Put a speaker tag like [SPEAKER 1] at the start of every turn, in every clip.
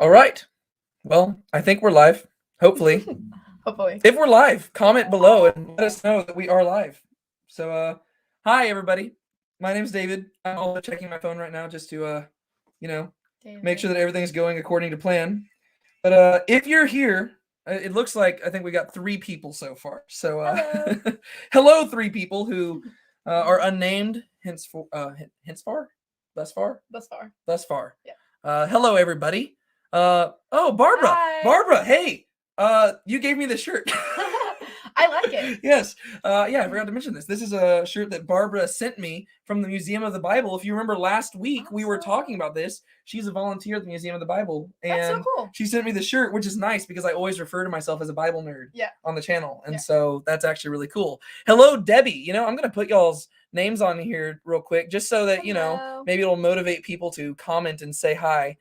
[SPEAKER 1] All right. Well, I think we're live. Hopefully.
[SPEAKER 2] Hopefully.
[SPEAKER 1] If we're live, comment below and let us know that we are live. So, hi everybody. My name's David. I'm also checking my phone right now just to, make sure that everything's going according to plan. But if you're here, it looks like I think we got 3 people so far. So,
[SPEAKER 2] Hello.
[SPEAKER 1] hello, 3 people who are unnamed. Thus far.
[SPEAKER 2] Thus far. Yeah.
[SPEAKER 1] Hello, everybody. Oh, Barbara.
[SPEAKER 2] Hi.
[SPEAKER 1] Barbara, hey. You gave me this shirt.
[SPEAKER 2] I like it.
[SPEAKER 1] Yes. Yeah, I forgot to mention this. This is a shirt that Barbara sent me from the Museum of the Bible. If you remember last week, we were talking about this. She's a volunteer at the Museum of the Bible. And
[SPEAKER 2] That's so cool.
[SPEAKER 1] she sent me the shirt, which is nice because I always refer to myself as a Bible nerd on the channel. And so that's actually really cool. Hello, Debbie. I'm going to put y'all's names on here real quick just so that, maybe it'll motivate people to comment and say hi.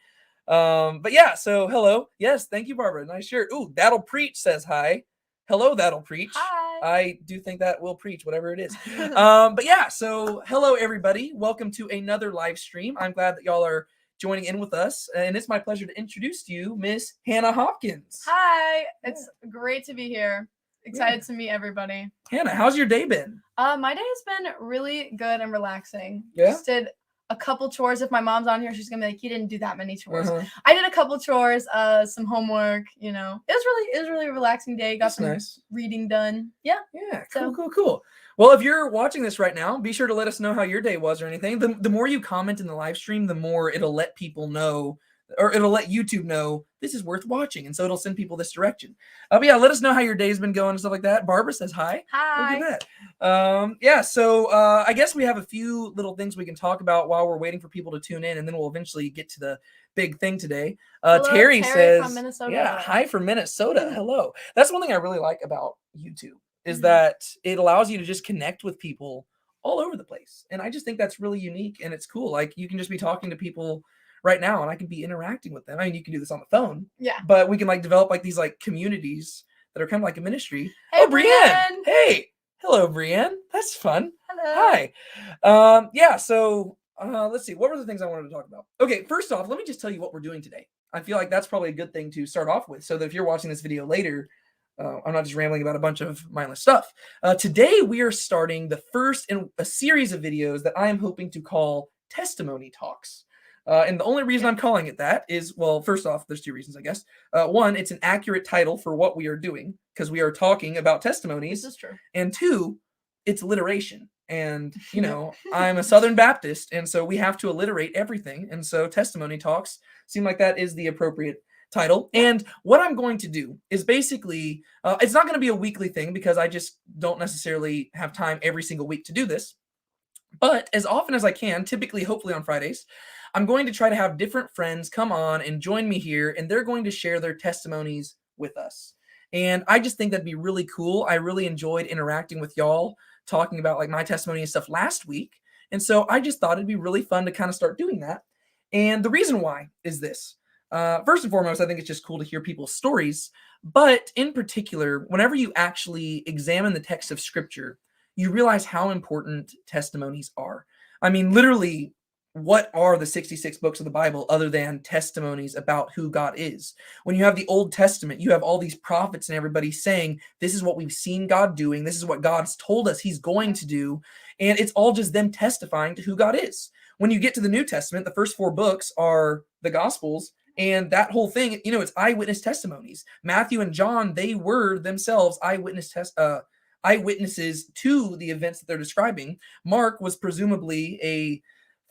[SPEAKER 1] But yeah, so hello. Yes, thank you, Barbara. Nice shirt. Ooh, That'll Preach says hi. Hello, That'll Preach.
[SPEAKER 2] Hi.
[SPEAKER 1] I do think that will preach, whatever it is. But yeah, so hello, everybody. Welcome to another live stream. I'm glad that y'all are joining in with us. And it's my pleasure to introduce to you Miss Hannah Hopkins.
[SPEAKER 2] Hi. It's great to be here. Excited to meet everybody.
[SPEAKER 1] Hannah, how's your day been?
[SPEAKER 2] My day has been really good and relaxing.
[SPEAKER 1] Yeah?
[SPEAKER 2] Just did a couple chores. If my mom's on here, she's gonna be like, "You didn't do that many chores."
[SPEAKER 1] Uh-huh.
[SPEAKER 2] I did a couple chores, some homework. It was really a relaxing day. Got some reading done. Yeah.
[SPEAKER 1] Cool. Well, if you're watching this right now, be sure to let us know how your day was or anything. The more you comment in the live stream, the more it'll let people know, or it'll let YouTube know this is worth watching, and so it'll send people this direction. But yeah, let us know how your day's been going and stuff like that. Barbara says hi.
[SPEAKER 2] Hi.
[SPEAKER 1] Look at that. Yeah, so I guess we have a few little things we can talk about while we're waiting for people to tune in, and then we'll eventually get to the big thing today.
[SPEAKER 2] Hello,
[SPEAKER 1] Terry says,
[SPEAKER 2] from Minnesota.
[SPEAKER 1] Yeah, hi from Minnesota. Hello. That's one thing I really like about YouTube is that it allows you to just connect with people all over the place, and I just think that's really unique and it's cool. Like you can just be talking to people right now and I can be interacting with them. I mean, you can do this on the phone.
[SPEAKER 2] Yeah.
[SPEAKER 1] But we can develop these communities that are kind of like a ministry.
[SPEAKER 2] Hey,
[SPEAKER 1] Brienne. Hey. Hello, Brienne. That's fun.
[SPEAKER 2] Hello.
[SPEAKER 1] Hi. Yeah, so let's see. What were the things I wanted to talk about? Okay, first off, let me just tell you what we're doing today. I feel like that's probably a good thing to start off with so that if you're watching this video later, I'm not just rambling about a bunch of mindless stuff. Today, we are starting the first in a series of videos that I am hoping to call Testimony Talks. And the only reason I'm calling it that is, well, first off, there's 2 reasons, I guess. One, it's an accurate title for what we are doing because we are talking about testimonies.
[SPEAKER 2] This is true.
[SPEAKER 1] And 2, it's alliteration. And, I'm a Southern Baptist, and so we have to alliterate everything. And so Testimony Talks seem like that is the appropriate title. And what I'm going to do is basically, it's not going to be a weekly thing because I just don't necessarily have time every single week to do this. But as often as I can, typically, hopefully on Fridays, I'm going to try to have different friends come on and join me here, and they're going to share their testimonies with us. And I just think that'd be really cool. I really enjoyed interacting with y'all, talking about my testimony and stuff last week. And so I just thought it'd be really fun to kind of start doing that. And the reason why is this. First and foremost, I think it's just cool to hear people's stories. But in particular, whenever you actually examine the text of Scripture, you realize how important testimonies are. I mean, literally, what are the 66 books of the Bible other than testimonies about who God is? When you have the Old Testament, you have all these prophets and everybody saying, this is what we've seen God doing. This is what God's told us he's going to do. And it's all just them testifying to who God is. When you get to the New Testament, the first 4 books are the Gospels. And that whole thing, it's eyewitness testimonies. Matthew and John, they were themselves eyewitnesses to the events that they're describing. Mark was presumably a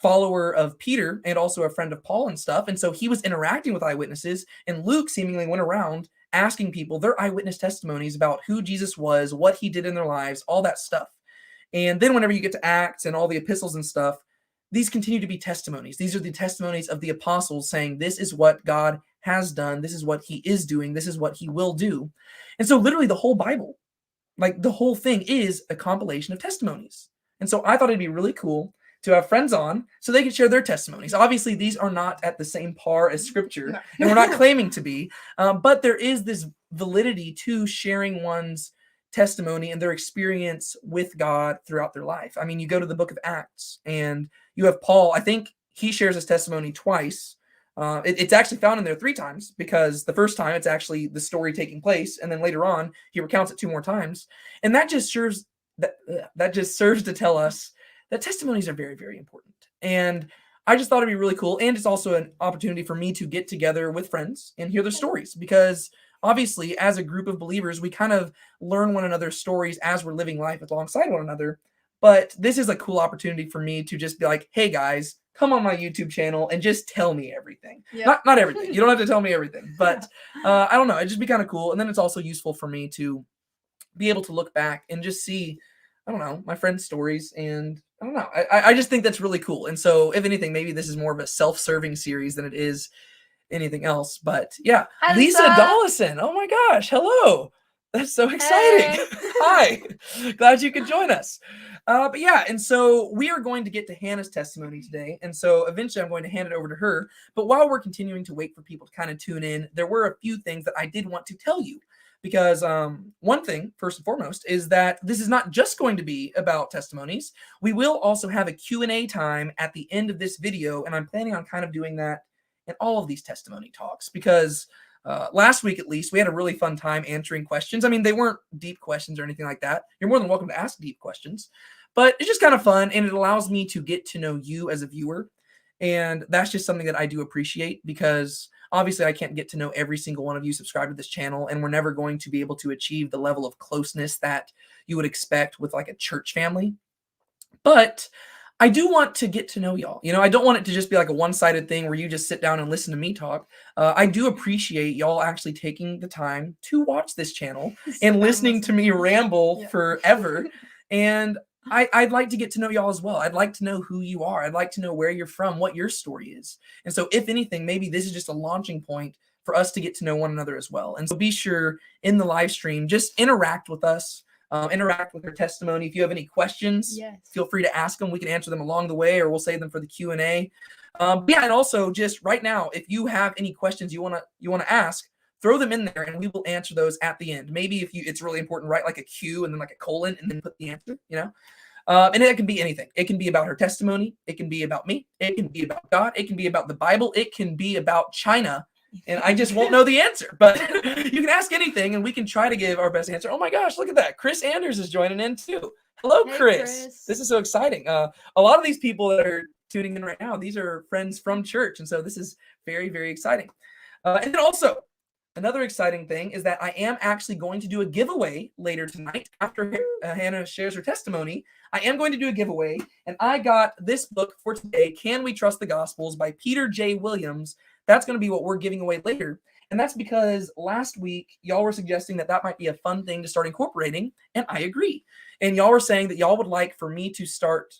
[SPEAKER 1] follower of Peter and also a friend of Paul and stuff. And so he was interacting with eyewitnesses, and Luke seemingly went around asking people their eyewitness testimonies about who Jesus was, what he did in their lives, all that stuff. And then whenever you get to Acts and all the epistles and stuff, these continue to be testimonies. These are the testimonies of the apostles saying, this is what God has done. This is what he is doing. This is what he will do. And so literally the whole Bible, the whole thing is a compilation of testimonies. And so I thought it'd be really cool to have friends on so they can share their testimonies. Obviously, these are not at the same par as Scripture, and we're not claiming to be, but there is this validity to sharing one's testimony and their experience with God throughout their life. I mean, you go to the book of Acts, and you have Paul. I think he shares his testimony twice. It's actually found in there 3 times, because the first time it's actually the story taking place, and then later on he recounts it 2 more times, and that just serves to tell us that testimonies are very, very important. And I just thought it'd be really cool, and it's also an opportunity for me to get together with friends and hear their stories, because obviously as a group of believers we kind of learn one another's stories as we're living life alongside one another. But this is a cool opportunity for me to just be like, hey guys, come on my YouTube channel and just tell me everything.
[SPEAKER 2] Yep.
[SPEAKER 1] Not everything. You don't have to tell me everything, but I don't know. It'd just be kind of cool. And then it's also useful for me to be able to look back and just see, I don't know, my friends' stories. And I don't know. I just think that's really cool. And so if anything, maybe this is more of a self-serving series than it is anything else. But yeah,
[SPEAKER 2] Hi,
[SPEAKER 1] Lisa
[SPEAKER 2] Lisa.
[SPEAKER 1] Dollison. Oh my gosh. Hello. That's so exciting.
[SPEAKER 2] Hey.
[SPEAKER 1] Hi. Glad you could join us. But yeah, and so we are going to get to Hannah's testimony today. And so eventually I'm going to hand it over to her. But while we're continuing to wait for people to kind of tune in, there were a few things that I did want to tell you. Because one thing, first and foremost, is that this is not just going to be about testimonies. We will also have a Q&A time at the end of this video. And I'm planning on kind of doing that in all of these testimony talks, because last week, at least, we had a really fun time answering questions. I mean, they weren't deep questions or anything like that. You're more than welcome to ask deep questions, but it's just kind of fun, and it allows me to get to know you as a viewer. And that's just something that I do appreciate, because obviously I can't get to know every single one of you subscribed to this channel, and we're never going to be able to achieve the level of closeness that you would expect with like a church family. But I do want to get to know y'all. You know, I don't want it to just be like a one-sided thing where you just sit down and listen to me talk. I do appreciate y'all actually taking the time to watch this channel and listening to me ramble forever. And I'd like to get to know y'all as well. I'd like to know who you are. I'd like to know where you're from, what your story is. And so if anything, maybe this is just a launching point for us to get to know one another as well. And so be sure in the live stream, just interact with us. Interact with her testimony. If you have any questions, feel free to ask them. We can answer them along the way, or we'll save them for the Q&A. Yeah, and also just right now, if you have any questions you wanna ask, throw them in there, and we will answer those at the end. Maybe if it's really important, write like a Q and then like a colon, and then put the answer. You know, and it can be anything. It can be about her testimony. It can be about me. It can be about God. It can be about the Bible. It can be about China. And I just won't know the answer, but you can ask anything and we can try to give our best answer. Oh my gosh, look at that. Chris Anders is joining in too. Hello,
[SPEAKER 2] Hey,
[SPEAKER 1] Chris. This is so exciting. A lot of these people that are tuning in right now, these are friends from church. And so this is very, very exciting. And then also another exciting thing is that I am actually going to do a giveaway later tonight after Hannah shares her testimony. I am going to do a giveaway, and I got this book for today, Can We Trust the Gospels by Peter J. Williams. That's going to be what we're giving away later. And that's because last week, y'all were suggesting that that might be a fun thing to start incorporating, and I agree. And y'all were saying that y'all would like for me to start,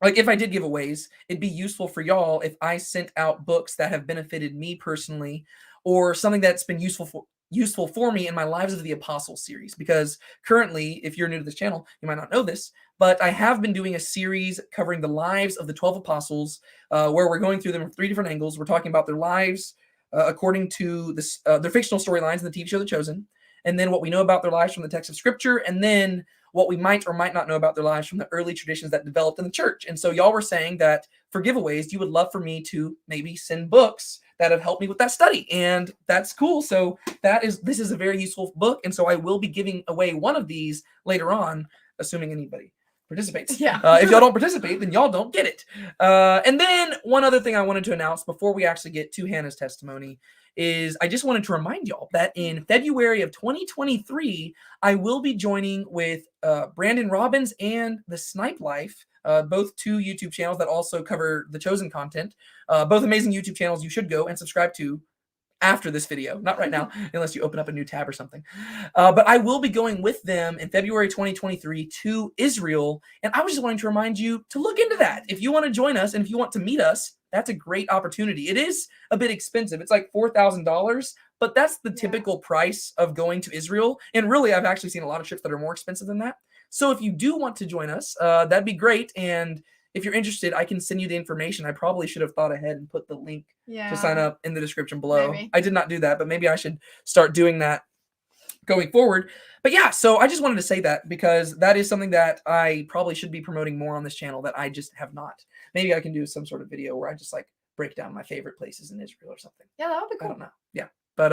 [SPEAKER 1] like if I did giveaways, it'd be useful for y'all if I sent out books that have benefited me personally, or something that's been useful for me in my Lives of the Apostles series. Because currently, if you're new to this channel, you might not know this, but I have been doing a series covering the lives of the 12 apostles, where we're going through them from 3 different angles. We're talking about their lives according to their fictional storylines in the TV show The Chosen, and then what we know about their lives from the text of Scripture, and then what we might or might not know about their lives from the early traditions that developed in the church. And so y'all were saying that for giveaways, you would love for me to maybe send books that have helped me with that study. And that's cool. So this is a very useful book. And so I will be giving away one of these later on, assuming anybody participates.
[SPEAKER 2] Yeah.
[SPEAKER 1] If y'all don't participate, then y'all don't get it. And then one other thing I wanted to announce before we actually get to Hannah's testimony is I just wanted to remind y'all that in February of 2023, I will be joining with Brandon Robbins and The Snipe Life, both 2 YouTube channels that also cover The Chosen content. Both amazing YouTube channels you should go and subscribe to after this video, not right now, unless you open up a new tab or something. But I will be going with them in February 2023 to Israel, and I was just wanting to remind you to look into that. If you want to join us and if you want to meet us, that's a great opportunity. It is a bit expensive. It's like $4,000, but that's the typical price of going to Israel. And really, I've actually seen a lot of trips that are more expensive than that. So if you do want to join us, that'd be great. And if you're interested, I can send you the information. I probably should have thought ahead and put the link to sign up in the description below.
[SPEAKER 2] Maybe.
[SPEAKER 1] I did not do that, but maybe I should start doing that going forward. But yeah, so I just wanted to say that because that is something that I probably should be promoting more on this channel that I just have not. Maybe I can do some sort of video where I just like break down my favorite places in Israel or something.
[SPEAKER 2] Yeah, that would be
[SPEAKER 1] I
[SPEAKER 2] cool.
[SPEAKER 1] don't know. Yeah. But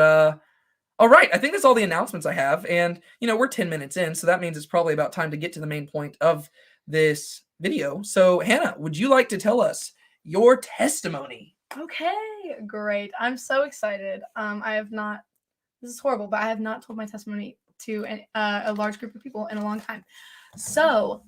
[SPEAKER 1] all right, I think that's all the announcements I have. And, we're 10 minutes in, so that means it's probably about time to get to the main point of this video. So, Hannah, would you like to tell us your testimony?
[SPEAKER 2] Okay, great. I'm so excited. I have not, this is horrible, but I have not told my testimony to a large group of people in a long time. So,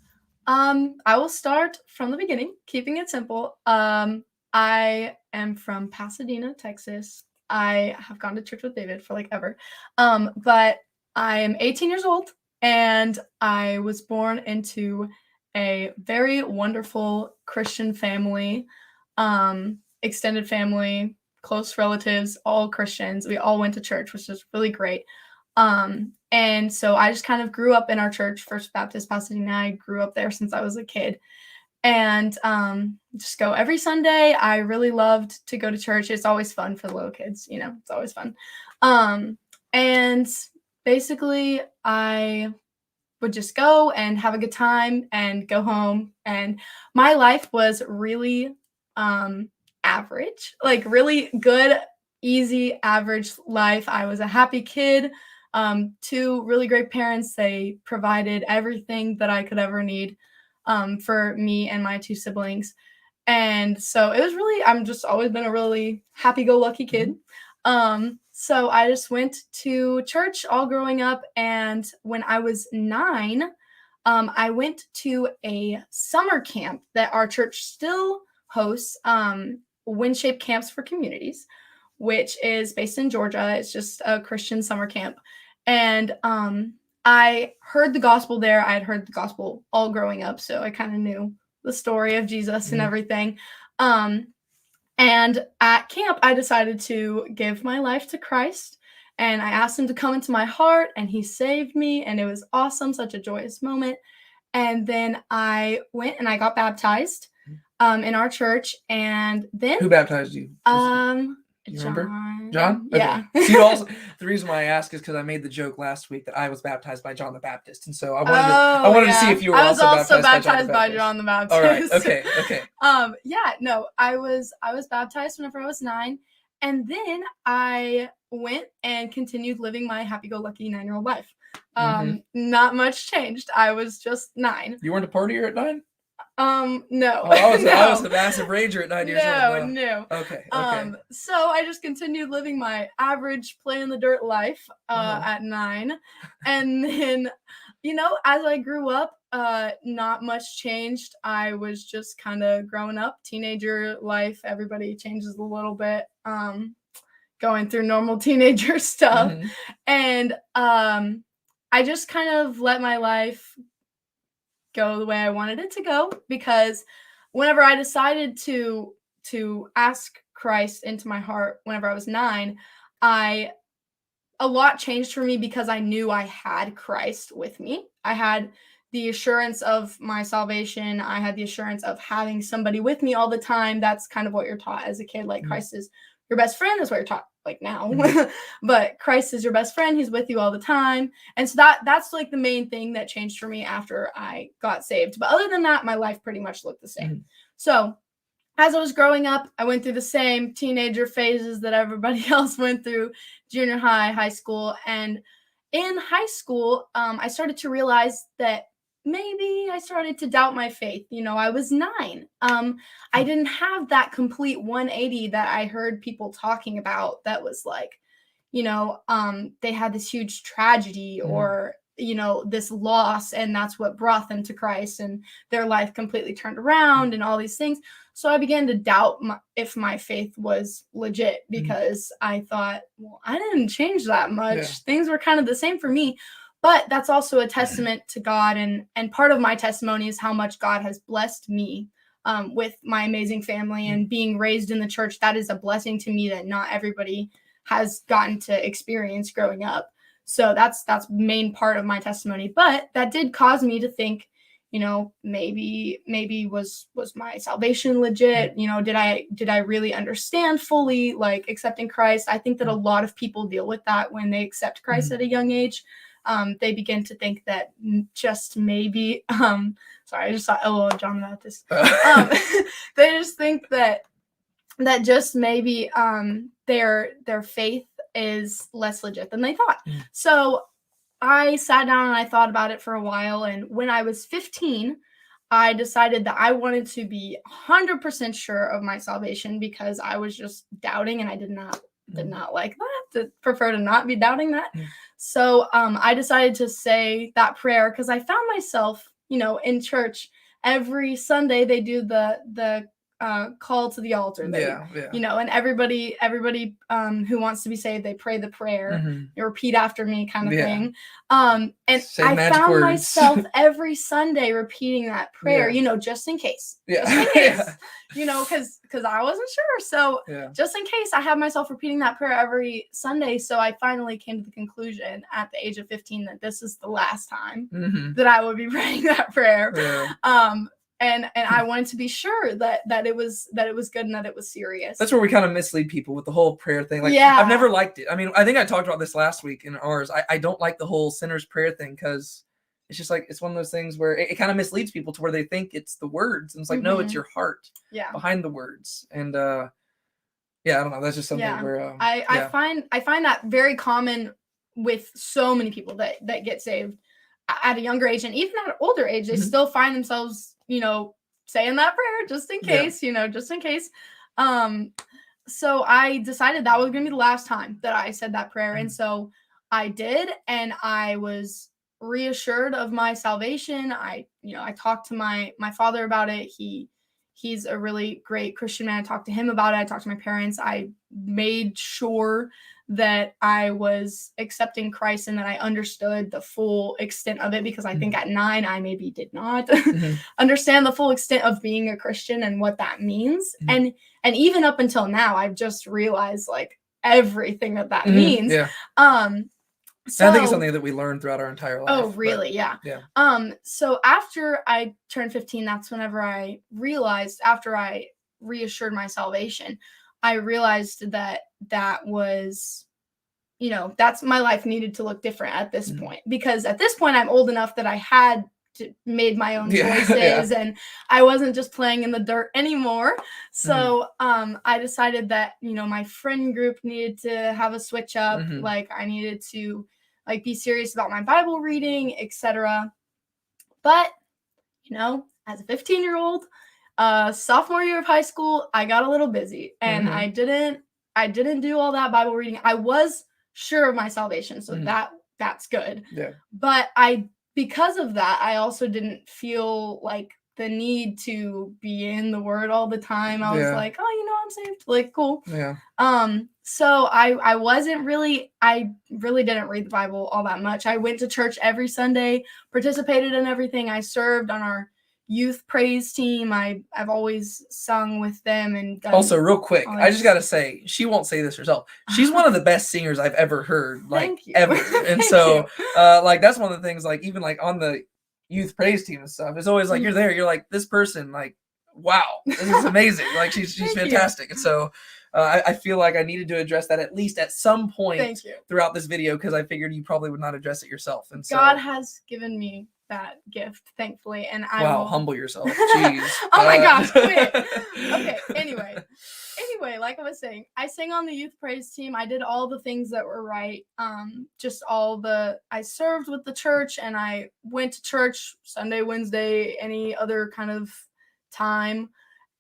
[SPEAKER 2] I will start from the beginning, keeping it simple. I am from Pasadena, Texas. I have gone to church with David for like ever. But I am 18 years old and I was born into a very wonderful Christian family, extended family, close relatives, all Christians. We all went to church, which is really great. And so I just kind of grew up in our church, First Baptist Pasadena. I grew up there since I was a kid. And just go every Sunday. I really loved to go to church. It's always fun for the little kids, it's always fun. And basically I would just go and have a good time and go home. And my life was really average, like really good, easy, average life. I was a happy kid. 2 really great parents. They provided everything that I could ever need for me and my 2 siblings. And so it was really, I'm just always been a really happy-go-lucky kid. So I just went to church all growing up. And when I was 9, I went to a summer camp that our church still hosts, Wind-Shaped Camps for Communities, which is based in Georgia. It's just a Christian summer camp. And I heard the gospel there. I had heard the gospel all growing up, so I kind of knew the story of Jesus and everything. And at camp, I decided to give my life to Christ, and I asked him to come into my heart, and he saved me, and it was awesome, such a joyous moment. And then I went and I got baptized in our church, and then...
[SPEAKER 1] Who baptized you? Do you remember? John? Okay.
[SPEAKER 2] Yeah.
[SPEAKER 1] See, also, the reason why I ask is because I made the joke last week that I was baptized by John the Baptist, and so I wanted to see if you were also baptized
[SPEAKER 2] by John the Baptist.
[SPEAKER 1] All right. Okay.
[SPEAKER 2] Yeah. No, I was baptized whenever I was 9, and then I went and continued living my happy-go-lucky 9-year-old life. Not much changed. I was just 9.
[SPEAKER 1] You weren't a partier at 9?
[SPEAKER 2] No.
[SPEAKER 1] Oh, I was a massive rager at 9 years old.
[SPEAKER 2] No.
[SPEAKER 1] Okay.
[SPEAKER 2] So I just continued living my average play in the dirt life at 9. And then, as I grew up, not much changed. I was just kind of growing up, teenager life. Everybody changes a little bit, going through normal teenager stuff. And I just kind of let my life go the way I wanted it to go, because whenever I decided to ask Christ into my heart whenever I was 9, a lot changed for me because I knew I had Christ with me. I had the assurance of my salvation. I had the assurance of having somebody with me all the time. That's kind of what you're taught as a kid. Like Christ is your best friend. That's what you're taught like now. But Christ is your best friend. He's with you all the time. And so that's like the main thing that changed for me after I got saved. But other than that, my life pretty much looked the same. So as I was growing up, I went through the same teenager phases that everybody else went through, junior high, high school. And in high school, I started to realize that maybe I started to doubt my faith. I was 9. I didn't have that complete 180 that I heard people talking about that was like, they had this huge tragedy or, this loss, and that's what brought them to Christ, and their life completely turned around and all these things. So I began to doubt if my faith was legit, because I thought, well, I didn't change that much. Yeah. Things were kind of the same for me. But that's also a testament to God, and part of my testimony is how much God has blessed me with my amazing family and being raised in the church. That is a blessing to me that not everybody has gotten to experience growing up. So that's main part of my testimony. But that did cause me to think, maybe was my salvation legit? Did I really understand fully, like, accepting Christ? I think that a lot of people deal with that when they accept Christ at a young age. They begin to think that just maybe, sorry, I just saw John the Baptist. They just think that that just maybe their faith is less legit than they thought. So I sat down and I thought about it for a while, and when I was 15, I decided that I wanted to be 100% sure of my salvation because I was just doubting, and I did not like that. To prefer to not be doubting that. So I decided to say that prayer because I found myself, in church every Sunday. They do the call to the altar. And everybody who wants to be saved, they pray the prayer. You repeat after me, kind of thing. And
[SPEAKER 1] Say
[SPEAKER 2] I
[SPEAKER 1] magic
[SPEAKER 2] found
[SPEAKER 1] words.
[SPEAKER 2] myself every Sunday repeating that prayer. Just in case. Just in case. Because I wasn't sure. So just in case, I had myself repeating that prayer every Sunday. So I finally came to the conclusion at the age of 15 that this is the last time that I would be praying that prayer. And I wanted to be sure that it was good and that it was serious.
[SPEAKER 1] That's where we kind of mislead people with the whole prayer thing. I've never liked it. I mean, I think I talked about this last week in ours. I don't like the whole sinner's prayer thing because it's just it's one of those things where it kind of misleads people to where they think it's the words. And it's no, it's your heart behind the words. And I don't know. That's just something where
[SPEAKER 2] I find that very common with so many people that get saved at a younger age, and even at an older age, they still find themselves saying that prayer just in case, just in case. So I decided that was going to be the last time that I said that prayer. And so I did, and I was reassured of my salvation. I talked to my father about it. He's a really great Christian man. I talked to him about it. I talked to my parents. I made sure that I was accepting Christ and that I understood the full extent of it, because I think at 9, I maybe did not understand the full extent of being a Christian and what that means. And even up until now, I've just realized everything that means.
[SPEAKER 1] So I think it's something that we learn throughout our entire life.
[SPEAKER 2] Oh, really? Yeah. So after I turned 15, that's whenever I realized, after I reassured my salvation, I realized that was, that's my life needed to look different at this point, because at this point I'm old enough that I had made my own choices and I wasn't just playing in the dirt anymore. So I decided that, my friend group needed to have a switch up. I needed to be serious about my Bible reading, etc. But, as a 15-year-old, sophomore year of high school, I got a little busy and I didn't do all that Bible reading. I was sure of my salvation, so that's good. But because of that, I also didn't feel the need to be in the Word all the time. I was I'm saved. Cool. So I really didn't read the Bible all that much. I went to church every Sunday, participated in everything. I served on our youth praise team. I've always sung with them. And
[SPEAKER 1] also, real quick, I just gotta say, she won't say this herself. She's one of the best singers I've ever heard, ever. And so, that's one of the things. Even on the youth praise team and stuff, it's always you're there. You're this person. Wow, this is amazing. She's fantastic. And so, I feel like I needed to address that at least at some point throughout this video, because I figured you probably would not address it yourself. And so,
[SPEAKER 2] God has given me that gift, thankfully, and I will
[SPEAKER 1] humble yourself. Jeez.
[SPEAKER 2] Oh my gosh, quit. Okay, anyway, like I was saying, I sang on the youth praise team. I did all the things that were right. I served with the church, and I went to church Sunday, Wednesday, any other kind of time,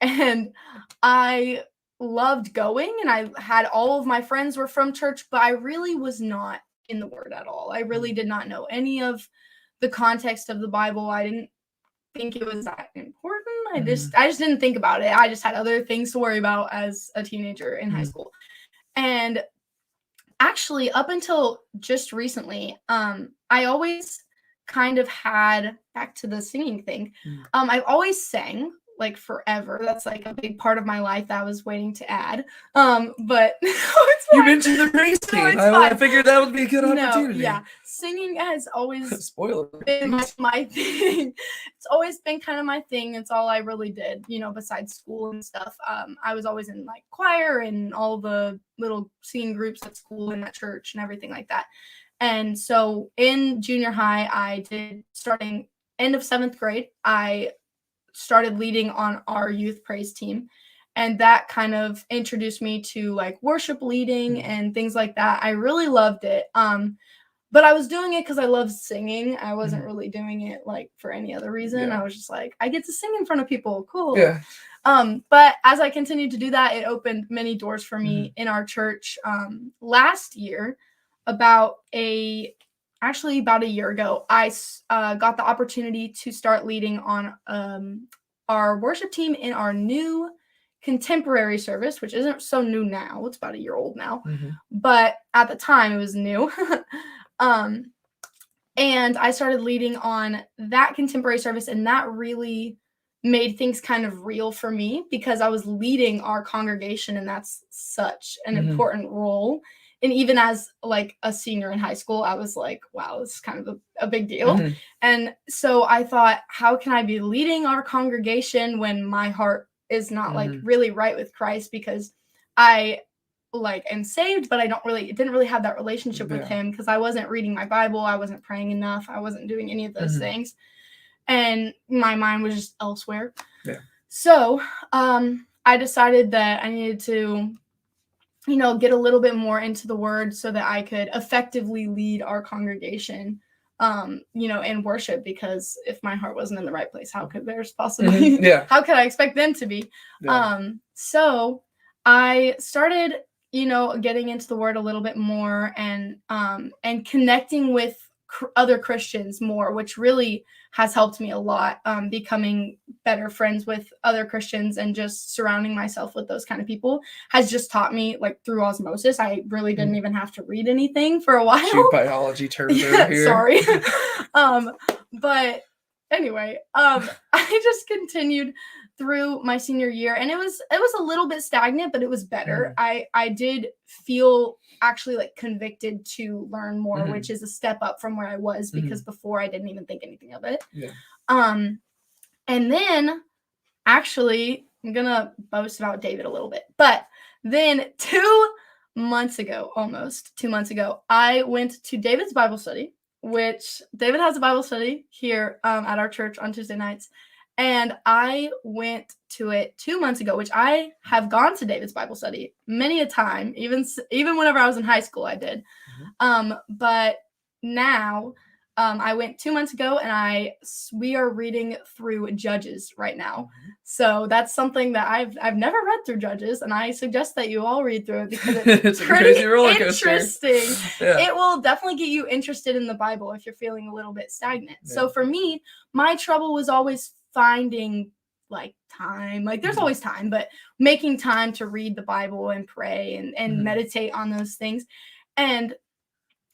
[SPEAKER 2] and I loved going, and I had all of my friends were from church, but I really was not in the Word at all. I really did not know any of the context of the Bible. I didn't think it was that important. I just didn't think about it. I just had other things to worry about as a teenager in high school. And actually, up until just recently, I always kind of had, back to the singing thing, I've always sang forever. That's a big part of my life that I was waiting to add. But it's fine.
[SPEAKER 1] You mentioned the praise team. I figured that would be a good opportunity.
[SPEAKER 2] Singing has always
[SPEAKER 1] Spoiler.
[SPEAKER 2] been my thing. It's always been kind of my thing. It's all I really did, besides school and stuff. I was always in choir and all the little singing groups at school and at church and everything like that. And so in junior high, starting end of 7th grade, I started leading on our youth praise team. And that kind of introduced me to like worship leading and things like that. I really loved it. But I was doing it because I love singing. I wasn't really doing it like for any other reason.
[SPEAKER 1] Yeah.
[SPEAKER 2] I was just like, I get to sing in front of people. Cool.
[SPEAKER 1] Yeah.
[SPEAKER 2] But as I continued to do that, it opened many doors for me in our church. Last year, about a year ago, I got the opportunity to start leading on our worship team in our new contemporary service, which isn't so new now. It's about a year old now. But at the time, it was new. And I started leading on that contemporary service, and that really made things kind of real for me because I was leading our congregation, and that's such an important role. And even as like a senior in high school, I was like, wow, this is kind of a big deal. And so I thought, how can I be leading our congregation when my heart is not like really right with Christ, because I like am saved, but I didn't really have that relationship with him because I wasn't reading my Bible, I wasn't praying enough, I wasn't doing any of those things, and my mind was just elsewhere. So I decided that I needed to get a little bit more into the word so that I could effectively lead our congregation in worship, because if my heart wasn't in the right place, how could theirs possibly how could I expect them to be? So I started getting into the word a little bit more and connecting with other Christians more, which really has helped me a lot, becoming better friends with other Christians and just surrounding myself with those kind of people has just taught me, like, through osmosis. I really didn't even have to read anything for a while.
[SPEAKER 1] Shoot biology terms over here.
[SPEAKER 2] Sorry. But anyway, I just continued through my senior year, and it was a little bit stagnant, but it was better. I did feel actually like convicted to learn more, which is a step up from where I was, because before I didn't even think anything of it. And then actually I'm gonna boast about David a little bit, but then 2 months ago, almost 2 months ago, I went to David's Bible study, which David has a Bible study here at our church on Tuesday nights. And I went to it 2 months ago, which I have gone to David's Bible study many a time, even whenever I was in high school, I did. But now I went 2 months ago, and we are reading through Judges right now. So that's something that I've never read through Judges, and I suggest that you all read through it because it's pretty interesting. It will definitely get you interested in the Bible if you're feeling a little bit stagnant. So for me, my trouble was always finding like time. Like, there's always time, but making time to read the Bible and pray and meditate on those things. And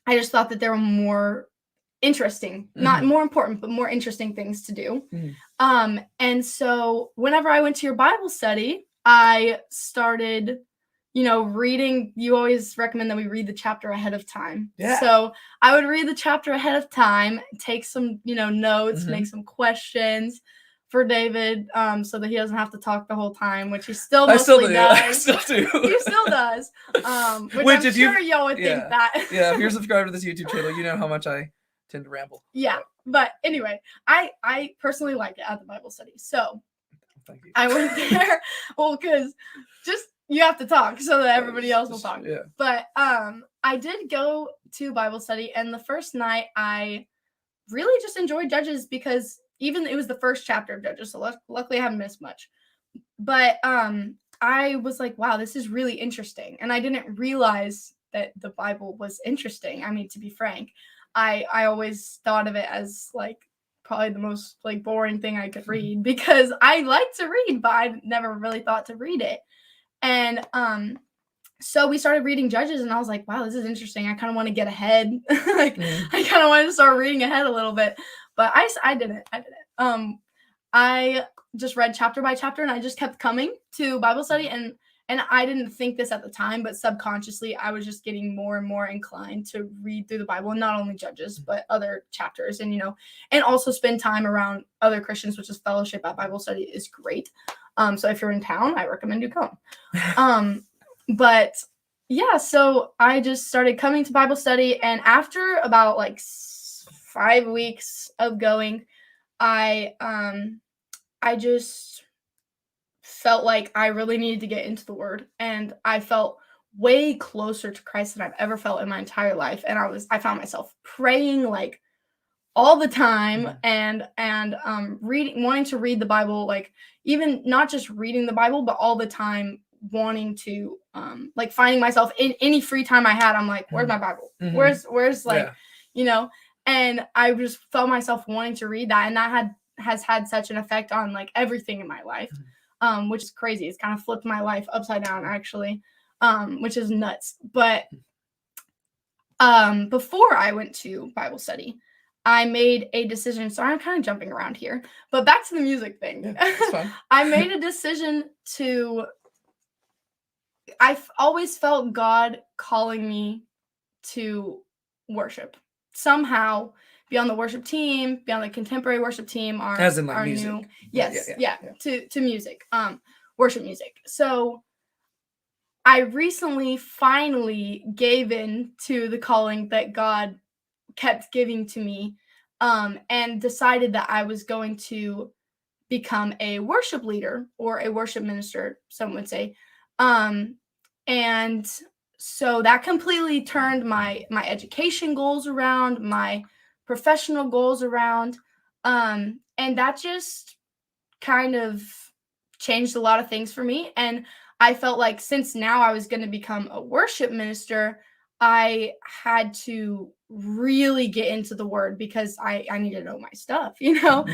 [SPEAKER 2] I just thought that there were more interesting, not more important, but more interesting things to do. And so whenever I went to your Bible study, I started reading. You always recommend that we read the chapter ahead of time. So I would read the chapter ahead of time, take some notes, make some questions for David, so that he doesn't have to talk the whole time, which he still mostly does.
[SPEAKER 1] I still do.
[SPEAKER 2] He still does. Which I'm sure y'all would think that.
[SPEAKER 1] If you're subscribed to this YouTube channel, you know how much I tend to ramble.
[SPEAKER 2] But anyway, I personally like it at the Bible study. So
[SPEAKER 1] thank you.
[SPEAKER 2] I went there, well, because just you have to talk so that everybody else will talk. But I did go to Bible study, and the first night I really just enjoyed Judges, because even it was the first chapter of Judges, so luckily I haven't missed much. But I was like, wow, this is really interesting. And I didn't realize that the Bible was interesting. I mean, to be frank, I always thought of it as like probably the most like boring thing I could read, because I like to read, but I never really thought to read it. And so we started reading Judges, and I was like, wow, this is interesting. I kind of want to get ahead. I kind of wanted to start reading ahead a little bit, but I didn't. I just read chapter by chapter, and I just kept coming to Bible study, and I didn't think this at the time, but subconsciously I was just getting more and more inclined to read through the Bible, and not only Judges, but other chapters, and and also spend time around other Christians, which is fellowship at Bible study is great. So if you're in town, I recommend you come. But yeah, so I just started coming to Bible study, and after about like 5 weeks of going, I just felt like I really needed to get into the Word, and I felt way closer to Christ than I've ever felt in my entire life. And I found myself praying like all the time, and reading, wanting to read the Bible, like even not just reading the Bible, but all the time wanting to like finding myself in any free time I had. I'm like, where's my Bible? Where's like, you know, and I just felt myself wanting to read that, and that has had such an effect on like everything in my life, which is crazy. It's kind of flipped my life upside down, actually, which is nuts. But before I went to Bible study, I made a decision. So I'm kind of jumping around here, but back to the music thing.
[SPEAKER 1] Yeah, that's fine.
[SPEAKER 2] I made a decision to. I've always felt God calling me to worship somehow, be on the worship team, be on the contemporary worship team.
[SPEAKER 1] As in like music.
[SPEAKER 2] New, yes, yeah. To music, worship music. So I recently finally gave in to the calling that God kept giving to me, and decided that I was going to become a worship leader or a worship minister, some would say. And so that completely turned my education goals around, my professional goals around. And that just kind of changed a lot of things for me. And I felt like since now I was going to become a worship minister, I had to really get into the Word because I need to know my stuff, you know?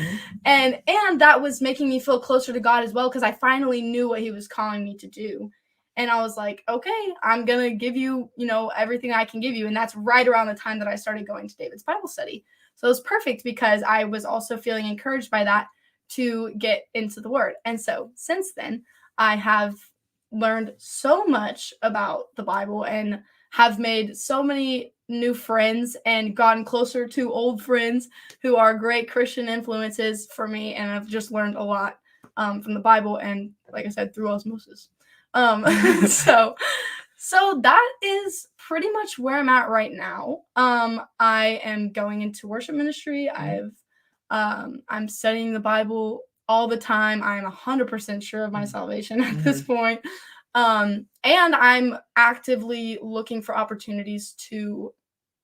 [SPEAKER 2] And that was making me feel closer to God as well, because I finally knew what He was calling me to do. And I was like, okay, I'm going to give you, you know, everything I can give you. And that's right around the time that I started going to David's Bible study. So it was perfect because I was also feeling encouraged by that to get into the Word. And so since then, I have learned so much about the Bible and have made so many new friends and gotten closer to old friends who are great Christian influences for me. And I've just learned a lot from the Bible, and like I said, through osmosis. So that is pretty much where I'm at right now. I am going into worship ministry. I'm studying the Bible all the time. I'm 100% sure of my salvation at this point. And I'm actively looking for opportunities to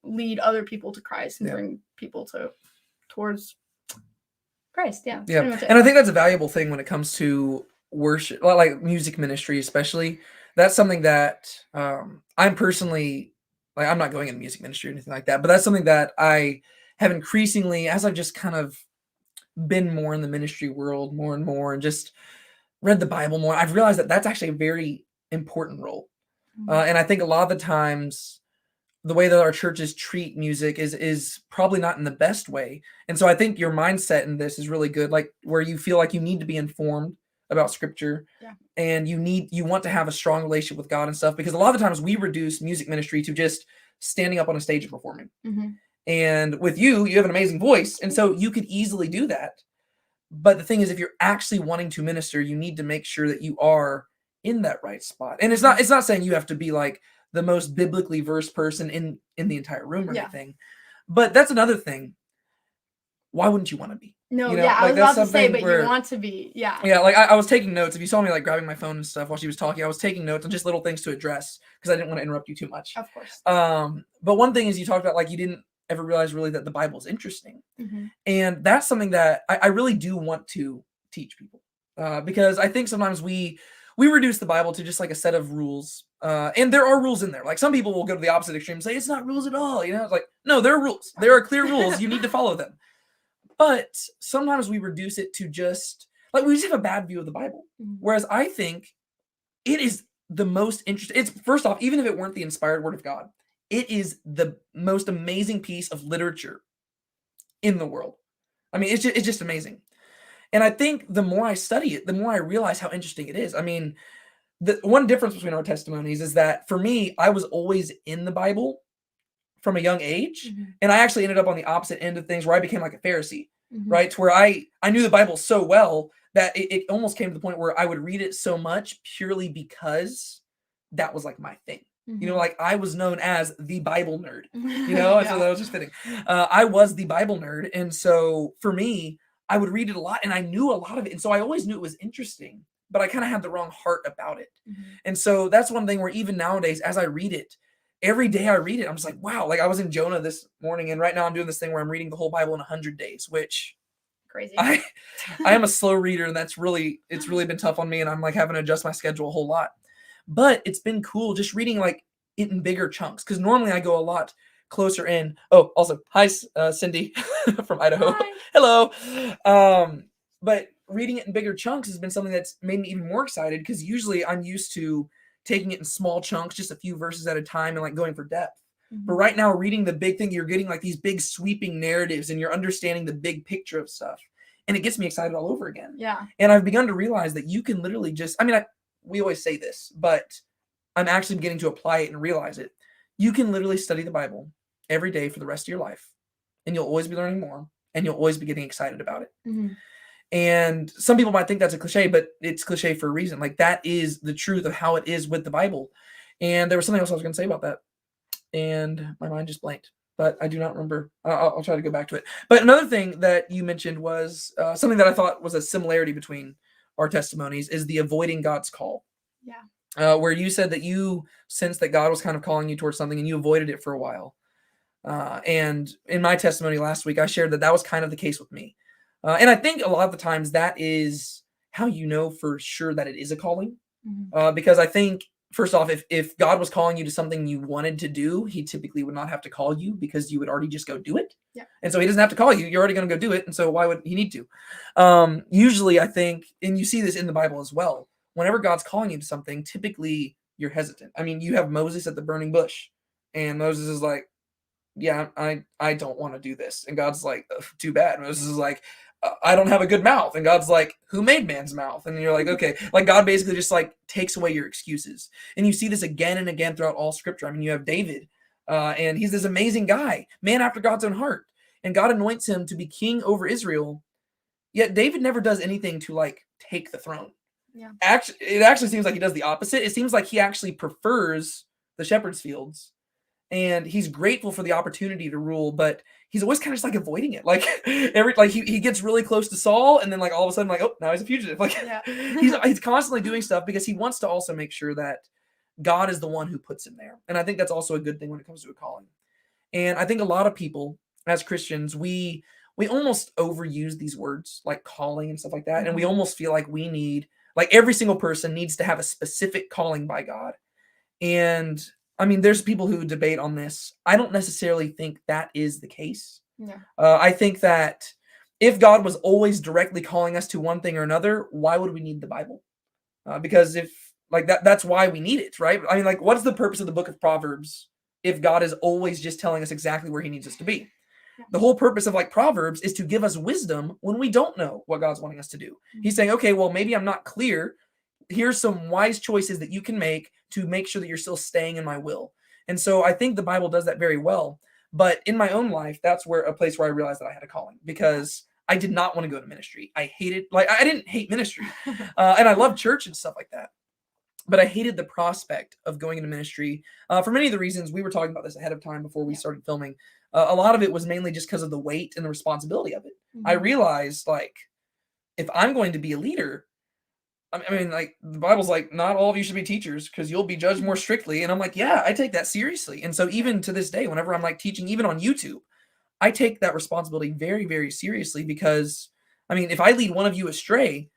[SPEAKER 2] lead other people to Christ and bring people towards Christ. Yeah.
[SPEAKER 1] Yeah. And I think that's a valuable thing when it comes to worship, like music ministry, especially. That's something that I'm personally, like, I'm not going into music ministry or anything like that, but that's something that I have increasingly, as I've just kind of been more in the ministry world more and more and just read the Bible more, I've realized that that's actually a very important role. And I think a lot of the times the way that our churches treat music is probably not in the best way. And so I think your mindset in this is really good, like where you feel like you need to be informed about Scripture, and you want to have a strong relationship with God and stuff, because a lot of the times we reduce music ministry to just standing up on a stage and performing. And with you have an amazing voice, and so you could easily do that. But the thing is, if you're actually wanting to minister, you need to make sure that you are in that right spot. And it's not saying you have to be like the most biblically versed person in the entire room or anything. But that's another thing. Why wouldn't you want to be?
[SPEAKER 2] No,
[SPEAKER 1] you know,
[SPEAKER 2] I
[SPEAKER 1] like
[SPEAKER 2] was about to say, but you want to be, Yeah,
[SPEAKER 1] like I was taking notes. If you saw me like grabbing my phone and stuff while she was talking, I was taking notes on just little things to address because I didn't want to interrupt you too much.
[SPEAKER 2] Of course.
[SPEAKER 1] But one thing is you talked about like you didn't ever realize really that the Bible is interesting. And that's something that I really do want to teach people, because I think sometimes we reduce the Bible to just like a set of rules, and there are rules in there. Like some people will go to the opposite extreme and say it's not rules at all. You know, it's like, no, there are rules. There are clear rules. You need to follow them. But sometimes we reduce it to just like we just have a bad view of the Bible. Whereas I think it is the most interesting. It's, first off, even if it weren't the inspired word of God, it is the most amazing piece of literature in the world. I mean, it's just amazing. And I think the more I study it, the more I realize how interesting it is. I mean, the one difference between our testimonies is that for me, I was always in the Bible from a young age. And I actually ended up on the opposite end of things where I became like a Pharisee, right? To where I knew the Bible so well that it almost came to the point where I would read it so much purely because that was like my thing. You know, like I was known as the Bible nerd, you know, so that was just fitting. I was the Bible nerd. And so for me, I would read it a lot and I knew a lot of it. And so I always knew it was interesting, but I kind of had the wrong heart about it.
[SPEAKER 2] Mhm.
[SPEAKER 1] And so that's one thing where even nowadays, as I read it, every day I read it, I'm just like, wow. Like I was in Jonah this morning, and right now I'm doing this thing where I'm reading the whole Bible in 100 days, which
[SPEAKER 2] Crazy.
[SPEAKER 1] I am a slow reader, and it's really been tough on me, and I'm like having to adjust my schedule a whole lot. But it's been cool just reading like it in bigger chunks, because normally I go a lot closer in. Oh, also, hi, Cindy from Idaho.
[SPEAKER 2] Hi.
[SPEAKER 1] Hello. But reading it in bigger chunks has been something that's made me even more excited, because usually I'm used to taking it in small chunks, just a few verses at a time, and like going for depth. But right now, reading the big thing, you're getting like these big sweeping narratives, and you're understanding the big picture of stuff. And it gets me excited all over again.
[SPEAKER 2] Yeah.
[SPEAKER 1] And I've begun to realize that you can literally just, we always say this, but I'm actually beginning to apply it and realize it. You can literally study the Bible every day for the rest of your life, and you'll always be learning more, and you'll always be getting excited about it.
[SPEAKER 2] Mm-hmm.
[SPEAKER 1] And some people might think that's a cliche, but it's cliche for a reason. Like that is the truth of how it is with the Bible. And there was something else I was going to say about that, and my mind just blanked. But I do not remember. I'll try to go back to it. But another thing that you mentioned was something that I thought was a similarity between our testimonies is the avoiding God's call.
[SPEAKER 2] Yeah.
[SPEAKER 1] Where you said that you sensed that God was kind of calling you towards something, and you avoided it for a while. And in my testimony last week, I shared that that was kind of the case with me. And I think a lot of the times that is how you know for sure that it is a calling.
[SPEAKER 2] Mm-hmm.
[SPEAKER 1] Because I think, first off, if God was calling you to something you wanted to do, he typically would not have to call you, because you would already just go do it.
[SPEAKER 2] Yeah.
[SPEAKER 1] And so he doesn't have to call you. You're already going to go do it. And so why would he need to? Usually, I think, and you see this in the Bible as well, whenever God's calling you to something, typically you're hesitant. I mean, you have Moses at the burning bush, and Moses is like, yeah, I don't want to do this. And God's like, too bad. Moses is like, I don't have a good mouth. And God's like, who made man's mouth? And you're like, okay. Like God basically just like takes away your excuses. And you see this again and again throughout all scripture. I mean, you have David, and he's this amazing guy, man after God's own heart. And God anoints him to be king over Israel. Yet David never does anything to like take the throne.
[SPEAKER 2] Yeah.
[SPEAKER 1] It actually seems like he does the opposite. It seems like he actually prefers the shepherd's fields. And he's grateful for the opportunity to rule, but he's always kind of just like avoiding it. Like he gets really close to Saul, and then like all of a sudden, like, oh, now he's a fugitive. Like
[SPEAKER 2] Yeah.
[SPEAKER 1] he's constantly doing stuff because he wants to also make sure that God is the one who puts him there. And I think that's also a good thing when it comes to a calling. And I think a lot of people as Christians, we almost overuse these words like calling and stuff like that. And we almost feel like we need, like every single person needs to have a specific calling by God. And I mean, there's people who debate on this. I don't necessarily think that is the case.
[SPEAKER 2] Yeah.
[SPEAKER 1] I think that if God was always directly calling us to one thing or another, why would we need the Bible? Because if like that's why we need it, right? I mean, like, what's the purpose of the book of Proverbs if God is always just telling us exactly where he needs us to be? The whole purpose of like Proverbs is to give us wisdom when we don't know what God's wanting us to do. He's saying, okay, well, maybe I'm not clear. Here's some wise choices that you can make to make sure that you're still staying in my will. And so I think the Bible does that very well. But in my own life, that's where a place where I realized that I had a calling, because I did not want to go to ministry. I hated, like, I didn't hate ministry. And I love church and stuff like that. But I hated the prospect of going into ministry for many of the reasons. We were talking about this ahead of time before we started filming. A lot of it was mainly just because of the weight and the responsibility of it. I realized, like, if I'm going to be a leader, I mean, like, the Bible's like, not all of you should be teachers because you'll be judged more strictly. And I'm like, yeah, I take that seriously. And so even to this day, whenever I'm like teaching, even on YouTube, I take that responsibility very, very seriously, because, I mean, if I lead one of you astray,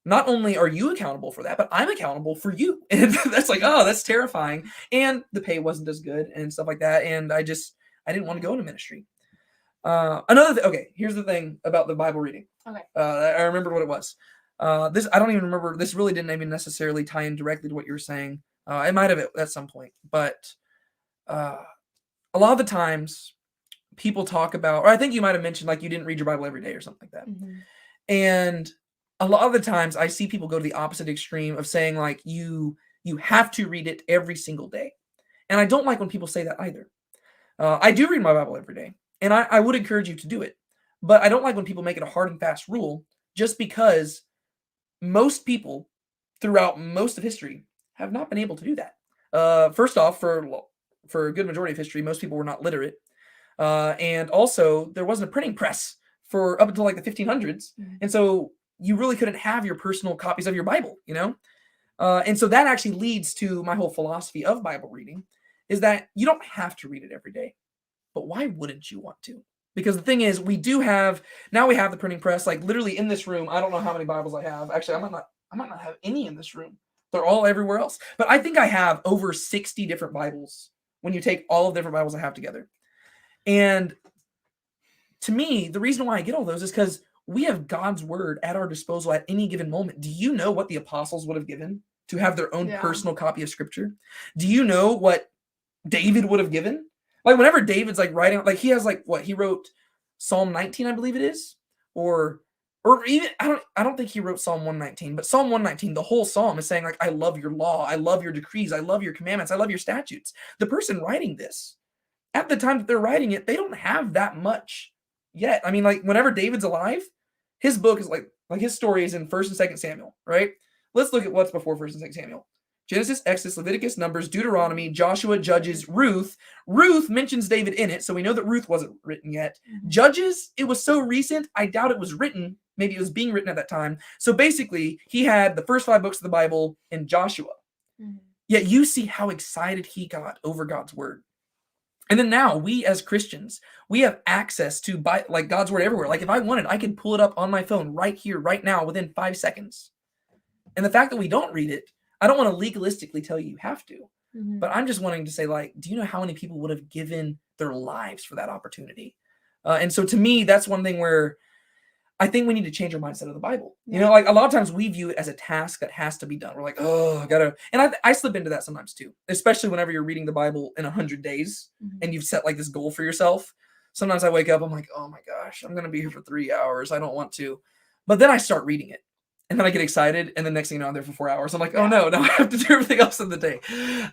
[SPEAKER 1] not only are you accountable for that, but I'm accountable for you. And that's like, oh, that's terrifying. And the pay wasn't as good and stuff like that. And I didn't want to go into ministry. Okay, here's the thing about the Bible reading. Okay. I remembered what it was. This, I don't even remember. This really didn't even necessarily tie in directly to what you were saying. It might have at some point, but a lot of the times people talk about, or I think you might have mentioned, like, you didn't read your Bible every day or something like that. And a lot of the times I see people go to the opposite extreme of saying, like, you have to read it every single day. And I don't like when people say that either. I do read my Bible every day, and I would encourage you to do it. But I don't like when people make it a hard and fast rule, just because most people throughout most of history have not been able to do that. First off, for a good majority of history, most people were not literate. And also, there wasn't a printing press for up until like the 1500s. And so you really couldn't have your personal copies of your Bible, you know? And so that actually leads to my whole philosophy of Bible reading, is that you don't have to read it every day. But why wouldn't you want to? Because the thing is, we have the printing press, like literally in this room. I don't know how many Bibles I have. Actually, I might not have any in this room. They're all everywhere else. But I think I have over 60 different Bibles when you take all of the different Bibles I have together. And to me, the reason why I get all those is because we have God's word at our disposal at any given moment. Do you know what the apostles would have given to have their own personal copy of Scripture? Do you know what David would have given? Like whenever David's like writing, like he has like what he wrote Psalm 19, I believe it is, or even I don't think he wrote Psalm 119, but Psalm 119, the whole psalm is saying like, I love your law, I love your decrees, I love your commandments, I love your statutes. The person writing this, at the time that they're writing it, they don't have that much yet. I mean, like whenever David's alive, his book is like his story is in 1st and 2nd Samuel, right? Let's look at what's before 1st and 2nd Samuel. Genesis, Exodus, Leviticus, Numbers, Deuteronomy, Joshua, Judges, Ruth. Ruth mentions David in it, so we know that Ruth wasn't written yet. Judges, it was so recent, I doubt it was written. Maybe it was being written at that time. So basically, he had the first 5 books of the Bible in Joshua. Yet you see how excited he got over God's word. And then now, we as Christians, we have access to like God's word everywhere. Like if I wanted, I could pull it up on my phone right here, right now, within 5 seconds. And the fact that we don't read it, I don't want to legalistically tell you have to, but I'm just wanting to say, like, do you know how many people would have given their lives for that opportunity? And so to me, that's one thing where I think we need to change our mindset of the Bible. You know, like a lot of times we view it as a task that has to be done. We're like, oh, I gotta, and I slip into that sometimes too, especially whenever you're reading the Bible in 100 days and you've set like this goal for yourself. Sometimes I wake up, I'm like, oh my gosh, I'm going to be here for 3 hours. I don't want to. But then I start reading it. And then I get excited, and the next thing you know, I'm there for 4 hours. I'm like, oh no, now I have to do everything else in the day.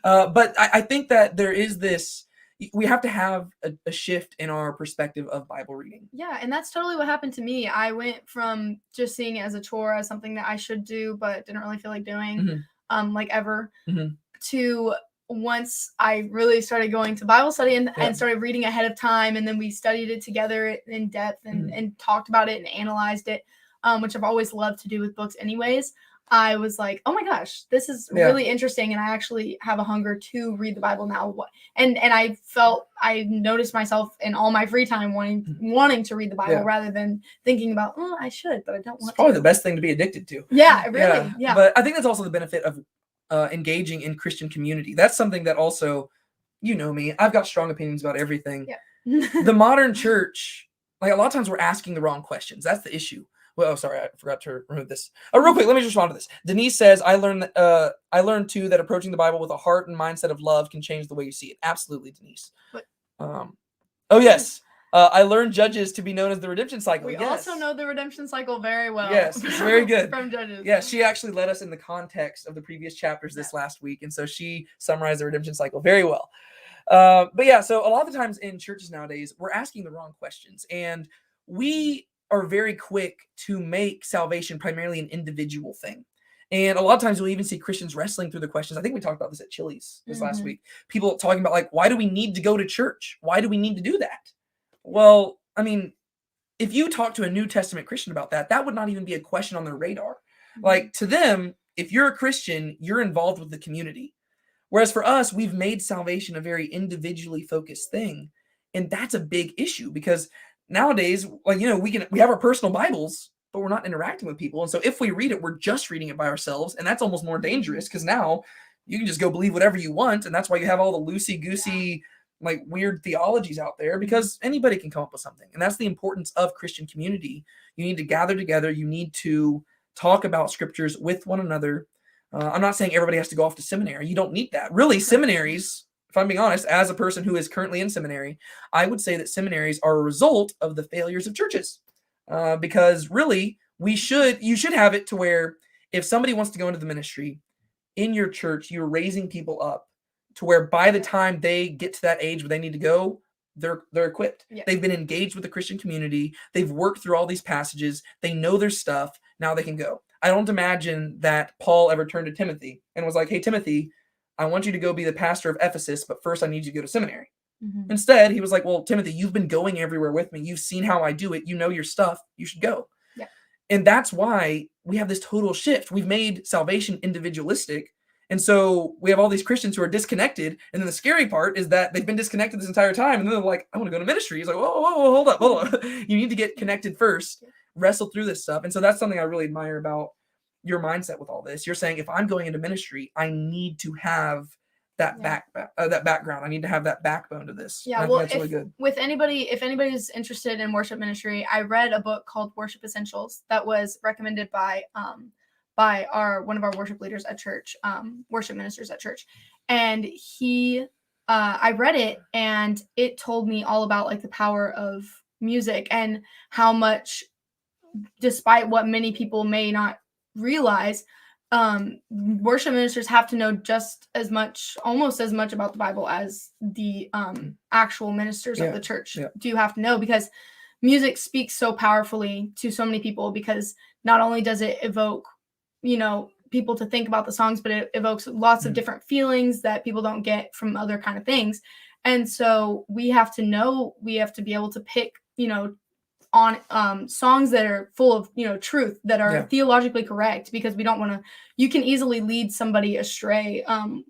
[SPEAKER 1] But I think that there is this, we have to have a shift in our perspective of Bible reading.
[SPEAKER 2] Yeah, and that's totally what happened to me. I went from just seeing it as a chore, as something that I should do, but didn't really feel like doing, like ever, to once I really started going to Bible study and started reading ahead of time, and then we studied it together in depth and talked about it and analyzed it. Which I've always loved to do with books anyways, I was like, oh my gosh, this is really interesting. And I actually have a hunger to read the Bible now. And I noticed myself in all my free time wanting to read the Bible rather than thinking about, oh, I should, but I don't want to.
[SPEAKER 1] It's probably the best thing to be addicted to.
[SPEAKER 2] Yeah, really. Yeah.
[SPEAKER 1] But I think that's also the benefit of engaging in Christian community. That's something that also, you know me, I've got strong opinions about everything. Yeah. The modern church, like a lot of times we're asking the wrong questions. That's the issue. Well, sorry, I forgot to remove this. Real quick, let me just respond to this. Denise says, I learned too that approaching the Bible with a heart and mindset of love can change the way you see it. Absolutely, Denise. Oh, yes. I learned Judges to be known as the redemption cycle.
[SPEAKER 2] We also know the redemption cycle very well.
[SPEAKER 1] Yes, it's very good.
[SPEAKER 2] From Judges.
[SPEAKER 1] Yeah, she actually led us in the context of the previous chapters this last week. And so she summarized the redemption cycle very well. But yeah, so a lot of the times in churches nowadays, we're asking the wrong questions. And we are very quick to make salvation primarily an individual thing. And a lot of times we'll even see Christians wrestling through the questions. I think we talked about this at Chili's this last week. People talking about like, why do we need to go to church? Why do we need to do that? Well, I mean, if you talk to a New Testament Christian about that, that would not even be a question on their radar. Like to them, if you're a Christian, you're involved with the community. Whereas for us, we've made salvation a very individually focused thing. And that's a big issue because nowadays, like, you know, we have our personal Bibles, but we're not interacting with people. And so if we read it, we're just reading it by ourselves. And that's almost more dangerous because now you can just go believe whatever you want. And that's why you have all the loosey-goosey, like weird theologies out there because anybody can come up with something. And that's the importance of Christian community. You need to gather together. You need to talk about scriptures with one another. I'm not saying everybody has to go off to seminary. You don't need that. Really, seminaries, if I'm being honest, as a person who is currently in seminary, I would say that seminaries are a result of the failures of churches. Because really, you should have it to where if somebody wants to go into the ministry in your church, you're raising people up to where by the time they get to that age where they need to go, they're equipped. Yeah. They've been engaged with the Christian community. They've worked through all these passages. They know their stuff. Now they can go. I don't imagine that Paul ever turned to Timothy and was like, hey, Timothy, I want you to go be the pastor of Ephesus, but first I need you to go to seminary. Instead, he was like, well, Timothy, you've been going everywhere with me. You've seen how I do it. You know your stuff. You should go. Yeah. And that's why we have this total shift. We've made salvation individualistic. And so we have all these Christians who are disconnected. And then the scary part is that they've been disconnected this entire time. And then they're like, I want to go to ministry. He's like, whoa, hold up. You need to get connected first, wrestle through this stuff. And so that's something I really admire about your mindset with all this. You're saying, if I'm going into ministry, I need to have that that background. I need to have that backbone to this.
[SPEAKER 2] Yeah, well, that's really good. If anybody's interested in worship ministry, I read a book called Worship Essentials that was recommended by one of our worship leaders at church, worship ministers at church, and I read it, and it told me all about like the power of music and how much, despite what many people may not realize, worship ministers have to know just as much, almost as much about the Bible as the actual ministers of the church do have to know, because music speaks so powerfully to so many people, because not only does it evoke, people to think about the songs, but it evokes lots of different feelings that people don't get from other kind of things. And so we have to be able to pick, on songs that are full of truth, that are theologically correct, because we don't want to, you can easily lead somebody astray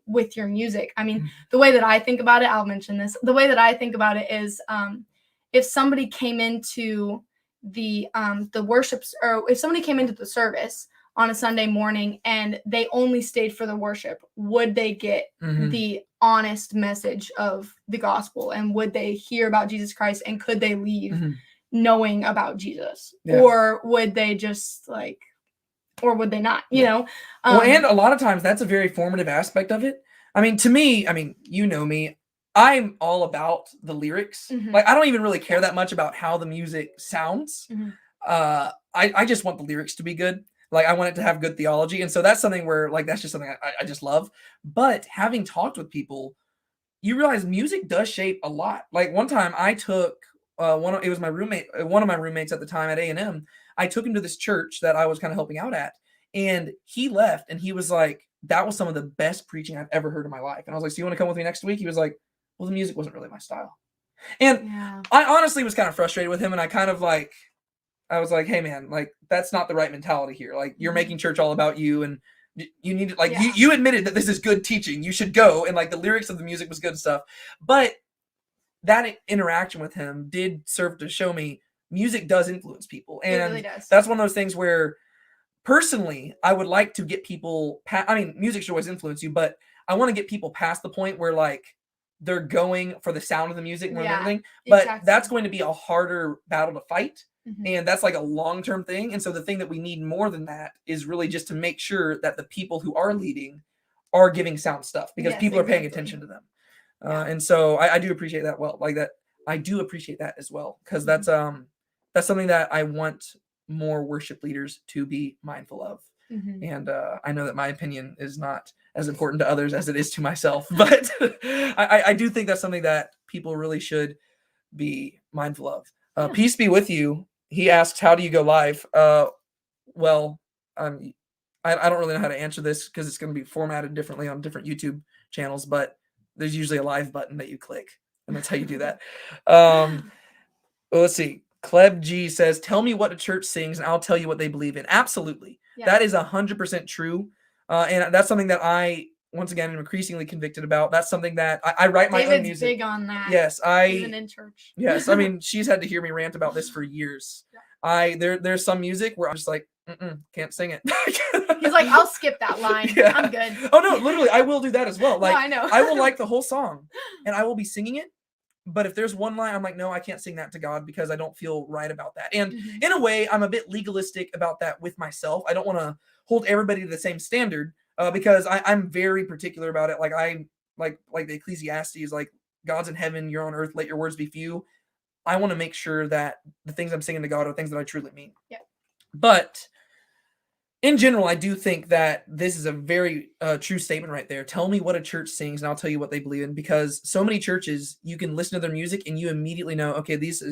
[SPEAKER 2] with your music. I mean, the way that I think about it, I'll mention this, the way that I think about it is, if somebody came into the worships, or if somebody came into the service on a Sunday morning and they only stayed for the worship, would they get the honest message of the gospel, and would they hear about Jesus Christ, and could they leave knowing about Jesus, or would they just or would they not, well,
[SPEAKER 1] and a lot of times that's a very formative aspect of it. I mean, to me, me, I'm all about the lyrics. Like, I don't even really care that much about how the music sounds. I just want the lyrics to be good. Like, I want it to have good theology. And so that's something where, that's just something I just love. But having talked with people, you realize music does shape a lot. Like, one time I took one of my roommates at the time at A&M. I took him to this church that I was kind of helping out at, and he left, and he was like, that was some of the best preaching I've ever heard in my life. And I was like, so you want to come with me next week? He was like, well, the music wasn't really my style. And I honestly was kind of frustrated with him, and I was like, hey man, that's not the right mentality here. Like, you're making church all about you, and you need to, you admitted that this is good teaching. You should go. And the lyrics of the music was good stuff. But that interaction with him did serve to show me music does influence people. And it really does. That's one of those things where, personally, I would like to get people music should always influence you, but I want to get people past the point where they're going for the sound of the music more than anything. But that's going to be a harder battle to fight. And that's a long-term thing. And so the thing that we need more than that is really just to make sure that the people who are leading are giving sound stuff, because people are paying attention to them. And so I do appreciate that. I do appreciate that as well, because that's something that I want more worship leaders to be mindful of. And I know that my opinion is not as important to others as it is to myself, but I do think that's something that people really should be mindful of. Peace be with you. He asks, how do you go live? Well, I don't really know how to answer this, because it's going to be formatted differently on different YouTube channels, but there's usually a live button that you click, and that's how you do that. Well, let's see. Kleb G says, tell me what a church sings, and I'll tell you what they believe in. Absolutely. Yeah. That is 100% true. And that's something that I, once again, am increasingly convicted about. That's something that I write my own music.
[SPEAKER 2] Big on that.
[SPEAKER 1] Yes,
[SPEAKER 2] even in church.
[SPEAKER 1] Yes, she's had to hear me rant about this for years. There's some music where I'm just like, can't sing it.
[SPEAKER 2] He's like, I'll skip that line. Yeah. I'm good.
[SPEAKER 1] Oh no, literally, I will do that as well.
[SPEAKER 2] No, I know.
[SPEAKER 1] I will like the whole song, and I will be singing it. But if there's one line, I'm like, no, I can't sing that to God, because I don't feel right about that. And in a way, I'm a bit legalistic about that with myself. I don't want to hold everybody to the same standard, because I'm very particular about it. Like the Ecclesiastes, God's in heaven, you're on earth, let your words be few. I want to make sure that the things I'm singing to God are things that I truly mean.
[SPEAKER 2] Yeah.
[SPEAKER 1] But in general, I do think that this is a very true statement right there. Tell me what a church sings, and I'll tell you what they believe in. Because so many churches, you can listen to their music and you immediately know, okay, these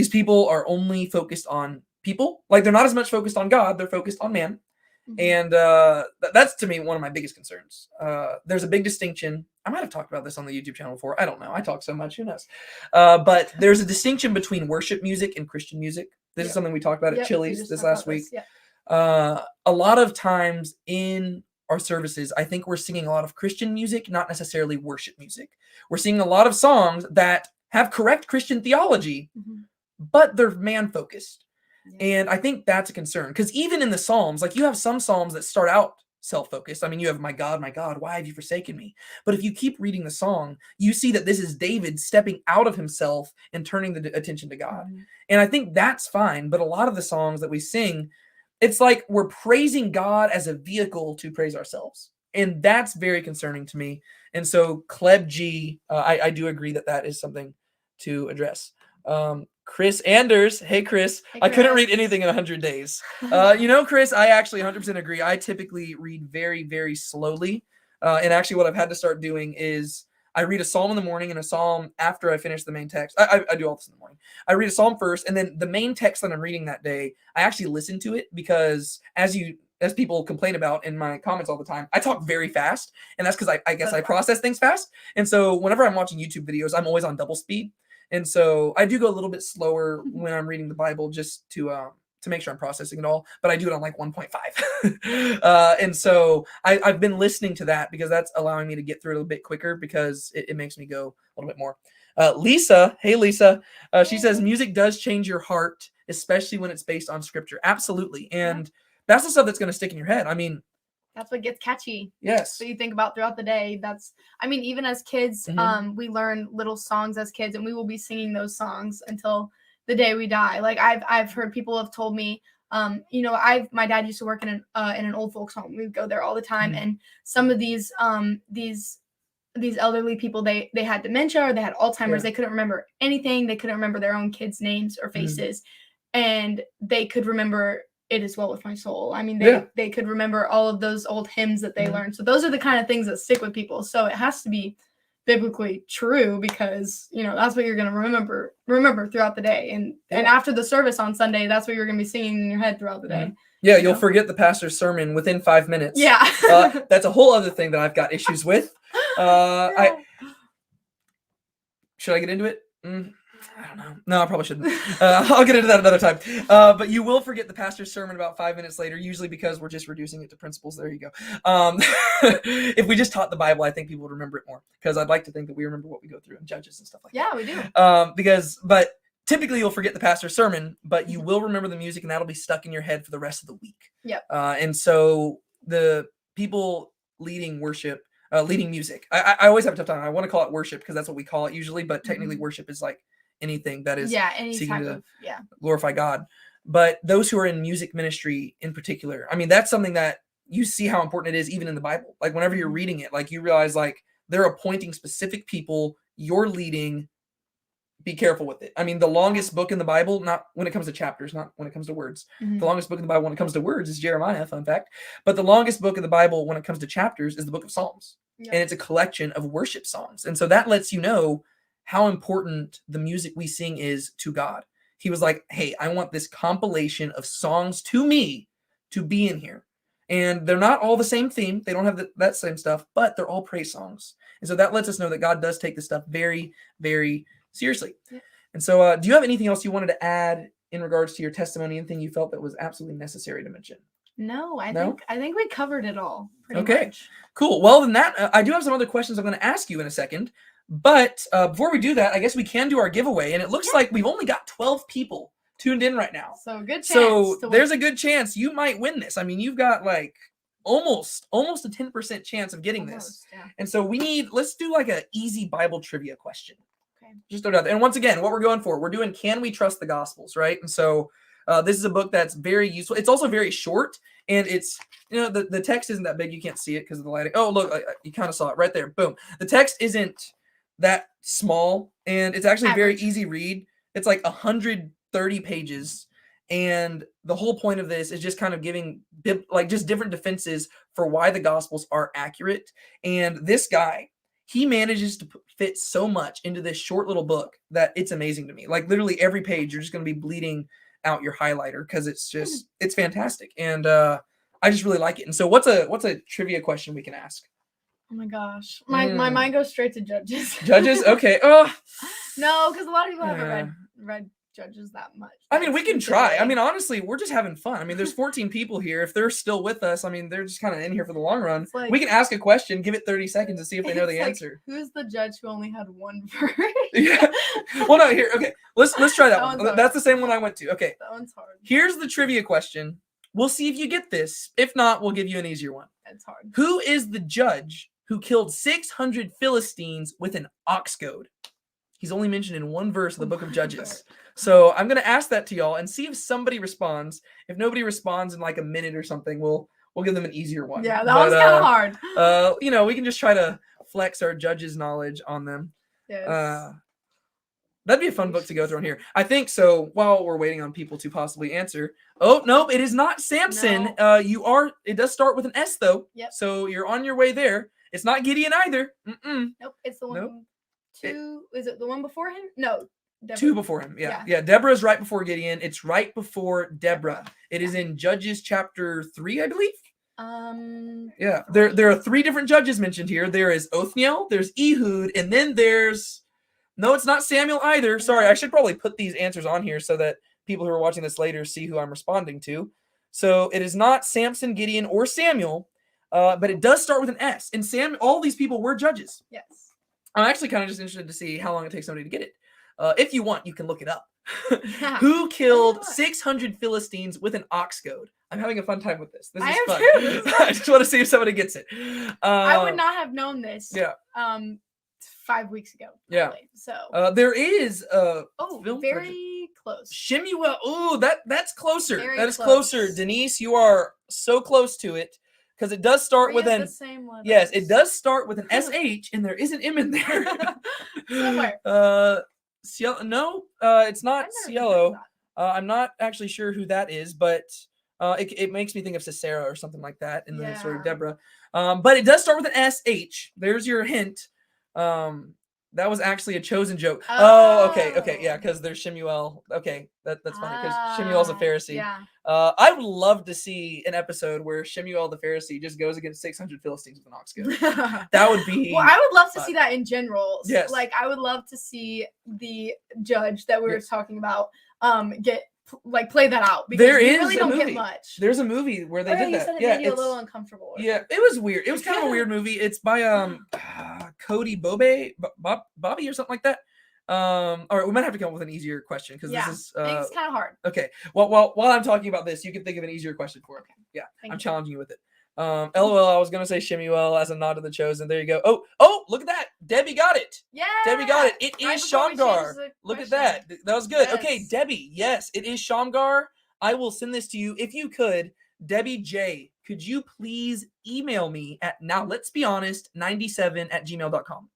[SPEAKER 1] people are only focused on people. They're not as much focused on God; they're focused on man. And that's, to me, one of my biggest concerns. There's a big distinction. I might have talked about this on the YouTube channel before. I don't know. I talk so much. Who knows? But there's a distinction between worship music and Christian music. This is something we talked about at Chili's this last week.
[SPEAKER 2] Yeah.
[SPEAKER 1] A lot of times in our services, I think we're singing a lot of Christian music, not necessarily worship music. We're singing a lot of songs that have correct Christian theology, but they're man-focused. Yeah. And I think that's a concern, because even in the Psalms, like you have some Psalms that start out self-focused. I mean, you have, my God, why have you forsaken me? But if you keep reading the song, you see that this is David stepping out of himself and turning the attention to God. And I think that's fine. But a lot of the songs that we sing, it's like we're praising God as a vehicle to praise ourselves. And that's very concerning to me. And so Kleb G, I do agree that that is something to address. Chris Anders. Hey, Chris. I couldn't read anything in 100 days. Chris, I actually 100% agree. I typically read very, very slowly. And actually what I've had to start doing is I read a psalm in the morning and a psalm after I finish the main text. I do all this in the morning. I read a psalm first, and then the main text that I'm reading that day, I actually listen to it, because as people complain about in my comments all the time, I talk very fast. And that's because I guess I process things fast. And so whenever I'm watching YouTube videos, I'm always on double speed. And so I do go a little bit slower when I'm reading the Bible, just to make sure I'm processing it all. But I do it on like 1.5. And so I've been listening to that, because that's allowing me to get through it a little bit quicker, because it makes me go a little bit more. Lisa, hey Lisa, she says music does change your heart, especially when it's based on Scripture. Absolutely. And that's the stuff that's going to stick in your head. I mean,
[SPEAKER 2] that's what gets catchy.
[SPEAKER 1] Yes.
[SPEAKER 2] So you think about throughout the day. Even as kids, we learn little songs as kids, and we will be singing those songs until the day we die. Like I've heard people have told me, my dad used to work in an old folks home. We would go there all the time, and some of these elderly people, they had dementia, or they had Alzheimer's. They couldn't remember anything. They couldn't remember their own kids' names or faces, and they could remember "It Is Well With My Soul." I mean, they could remember all of those old hymns that they learned. So those are the kind of things that stick with people. So it has to be biblically true, because that's what you're going to remember throughout the day. And after the service on Sunday, that's what you're going to be singing in your head throughout the day.
[SPEAKER 1] Yeah, you'll forget the pastor's sermon within 5 minutes.
[SPEAKER 2] Yeah.
[SPEAKER 1] That's a whole other thing that I've got issues with. Should I get into it? I don't know. No, I probably shouldn't. I'll get into that another time. But you will forget the pastor's sermon about 5 minutes later, usually because we're just reducing it to principles. There you go. If we just taught the Bible, I think people would remember it more, because I'd like to think that we remember what we go through in Judges and stuff like that.
[SPEAKER 2] Yeah, we do.
[SPEAKER 1] But typically you'll forget the pastor's sermon, but you will remember the music, and that'll be stuck in your head for the rest of the week.
[SPEAKER 2] Yep.
[SPEAKER 1] And so the people leading worship, leading music, I always have a tough time. I want to call it worship, because that's what we call it usually, but technically worship is like anything that is seeking to glorify God. But those who are in music ministry in particular, I mean, that's something that you see how important it is even in the Bible. Like whenever you're reading it, like you realize like they're appointing specific people, you're leading. Be careful with it. I mean, the longest book in the Bible, not when it comes to chapters, not when it comes to words. The longest book in the Bible when it comes to words is Jeremiah, fun fact. But the longest book in the Bible when it comes to chapters is the book of Psalms. And it's a collection of worship songs. And so that lets you know how important the music we sing is to God. He was like, hey, I want this compilation of songs to me to be in here. And they're not all the same theme. They don't have that same stuff, but they're all praise songs. And so that lets us know that God does take this stuff very, very seriously. And so do you have anything else you wanted to add in regards to your testimony, anything you felt that was absolutely necessary to mention?
[SPEAKER 2] No, I think we covered it all pretty much.
[SPEAKER 1] Cool. Well, then I do have some other questions I'm going to ask you in a second. But before we do that, I guess we can do our giveaway. And it looks like we've only got 12 people tuned in right now.
[SPEAKER 2] So good chance.
[SPEAKER 1] So there's a good chance you might win this. I mean, you've got like almost a 10% chance of getting this. Yeah. And so let's do like an easy Bible trivia question. Okay. Just throw it out there. And once again, what we're going for, we're doing Can We Trust the Gospels, right? And so this is a book that's very useful. It's also very short, and it's, the text isn't that big. You can't see it because of the lighting. Oh, look, you kind of saw it right there. Boom. The text isn't that small, and it's actually a very easy read. It's like 130 pages, and the whole point of this is just kind of giving just different defenses for why the Gospels are accurate. And this guy, he manages to fit so much into this short little book that it's amazing to me. Like literally every page, you're just going to be bleeding out your highlighter, because it's fantastic, and I just really like it. And so what's a trivia question we can ask?
[SPEAKER 2] Oh my gosh. My mind goes straight to Judges.
[SPEAKER 1] Judges? Okay. Oh.
[SPEAKER 2] No, because a lot of people haven't read judges that much.
[SPEAKER 1] I mean, we can try. I
[SPEAKER 2] Sincerely.
[SPEAKER 1] mean, honestly, we're just having fun. I mean, there's 14 people here. If they're still with us, I mean, they're just kind of in here for the long run.
[SPEAKER 2] It's like-
[SPEAKER 1] we can ask a question, give it 30 seconds to see if they know the
[SPEAKER 2] It's like,
[SPEAKER 1] answer.
[SPEAKER 2] Who's the judge who only had one verse?
[SPEAKER 1] Yeah. Well, no, here. Okay, let's try that
[SPEAKER 2] That
[SPEAKER 1] one.
[SPEAKER 2] one's hard.
[SPEAKER 1] That's the same one I went to. Okay,
[SPEAKER 2] That one's hard.
[SPEAKER 1] here's the trivia question. We'll see if you get this. If not, we'll give you an easier one.
[SPEAKER 2] It's hard.
[SPEAKER 1] Who is the judge who killed 600 Philistines with an ox goad? He's only mentioned in one verse of the book of Judges. So I'm going to ask that to y'all and see if somebody responds. If nobody responds in like a minute or something, we'll give them an easier one.
[SPEAKER 2] Yeah, that one's kind of hard.
[SPEAKER 1] You know, we can just try to flex our judges' knowledge on them.
[SPEAKER 2] Yes.
[SPEAKER 1] That'd be a fun book to go through on here. I think so. While we're waiting on people to possibly answer. Oh, nope, it is not Samson.
[SPEAKER 2] No.
[SPEAKER 1] It does start with an S though.
[SPEAKER 2] Yep.
[SPEAKER 1] So you're on your way there. It's not Gideon either.
[SPEAKER 2] Nope, it's the one.
[SPEAKER 1] Nope.
[SPEAKER 2] Is it the one before him? No. Deborah.
[SPEAKER 1] 2 before him. Yeah. Deborah's right before Gideon. It's right before Deborah. It is in Judges chapter 3, I believe. Yeah. There are 3 different judges mentioned here. There is Othniel, there's Ehud, and then there's no, it's not Samuel either. Sorry, I should probably put these answers on here so that people who are watching this later see who I'm responding to. So it is not Samson, Gideon, or Samuel, but it does start with an S. And all these people were judges.
[SPEAKER 2] Yes.
[SPEAKER 1] I'm actually kind of just interested to see how long it takes somebody to get it. If you want, you can look it up.
[SPEAKER 2] Yeah.
[SPEAKER 1] Who killed 600 Philistines with an ox goad? I'm having a fun time with this. This is
[SPEAKER 2] I am
[SPEAKER 1] fun.
[SPEAKER 2] too.
[SPEAKER 1] I just want to see if somebody gets it.
[SPEAKER 2] I would not have known this.
[SPEAKER 1] Yeah.
[SPEAKER 2] 5 weeks ago.
[SPEAKER 1] Yeah.
[SPEAKER 2] Probably. So.
[SPEAKER 1] There is film
[SPEAKER 2] very close.
[SPEAKER 1] Shemuel. Oh, that's closer.
[SPEAKER 2] Very
[SPEAKER 1] that is
[SPEAKER 2] close.
[SPEAKER 1] closer. Denise, you are so close to it because it does start with an.
[SPEAKER 2] The same letters.
[SPEAKER 1] Yes, it does start with an SH, and there is an M in there.
[SPEAKER 2] Somewhere.
[SPEAKER 1] No, it's not
[SPEAKER 2] I've never heard
[SPEAKER 1] Cielo.
[SPEAKER 2] of that.
[SPEAKER 1] I'm not actually sure who that is, but it makes me think of Sisera or something like that in the story of
[SPEAKER 2] Yeah.
[SPEAKER 1] Deborah. But it does start with an SH. There's your hint. That was actually a chosen joke. Okay, yeah, because there's Shemuel. Okay, that's funny because Shemuel's a Pharisee.
[SPEAKER 2] Yeah.
[SPEAKER 1] I would love to see an episode where Shemuel the Pharisee just goes against 600 Philistines with an ox goad. That would be.
[SPEAKER 2] Well, I would love to see that in general.
[SPEAKER 1] Yes.
[SPEAKER 2] Like I would love to see the judge that we were talking about play that out because
[SPEAKER 1] There
[SPEAKER 2] we
[SPEAKER 1] is
[SPEAKER 2] really
[SPEAKER 1] a
[SPEAKER 2] don't
[SPEAKER 1] movie.
[SPEAKER 2] get much.
[SPEAKER 1] There's a movie where they did
[SPEAKER 2] you
[SPEAKER 1] that.
[SPEAKER 2] said it
[SPEAKER 1] Yeah,
[SPEAKER 2] made you a little uncomfortable.
[SPEAKER 1] Yeah, it was weird. It was kind of a weird movie. It's by Cody Bobby or something like that. All right, we might have to come up with an easier question because this is
[SPEAKER 2] it's kind of hard.
[SPEAKER 1] okay. Well, while I'm talking about this, you can think of an easier question for it.
[SPEAKER 2] Okay.
[SPEAKER 1] Yeah,
[SPEAKER 2] Thank
[SPEAKER 1] I'm
[SPEAKER 2] you.
[SPEAKER 1] challenging you with it. LOL, I was gonna say Shemuel as a nod to the chosen. There you go. Oh, look at that. Debbie got it.
[SPEAKER 2] Yeah.
[SPEAKER 1] Debbie got it. It
[SPEAKER 2] Right
[SPEAKER 1] is
[SPEAKER 2] before we change
[SPEAKER 1] Shamgar.
[SPEAKER 2] the
[SPEAKER 1] Look at
[SPEAKER 2] question.
[SPEAKER 1] that. That was good.
[SPEAKER 2] Yes.
[SPEAKER 1] Okay, Debbie. Yes, it is Shamgar. I will send this to you. If you could, Debbie J, could you please email me at nowlet'sbehonest97@gmail.com.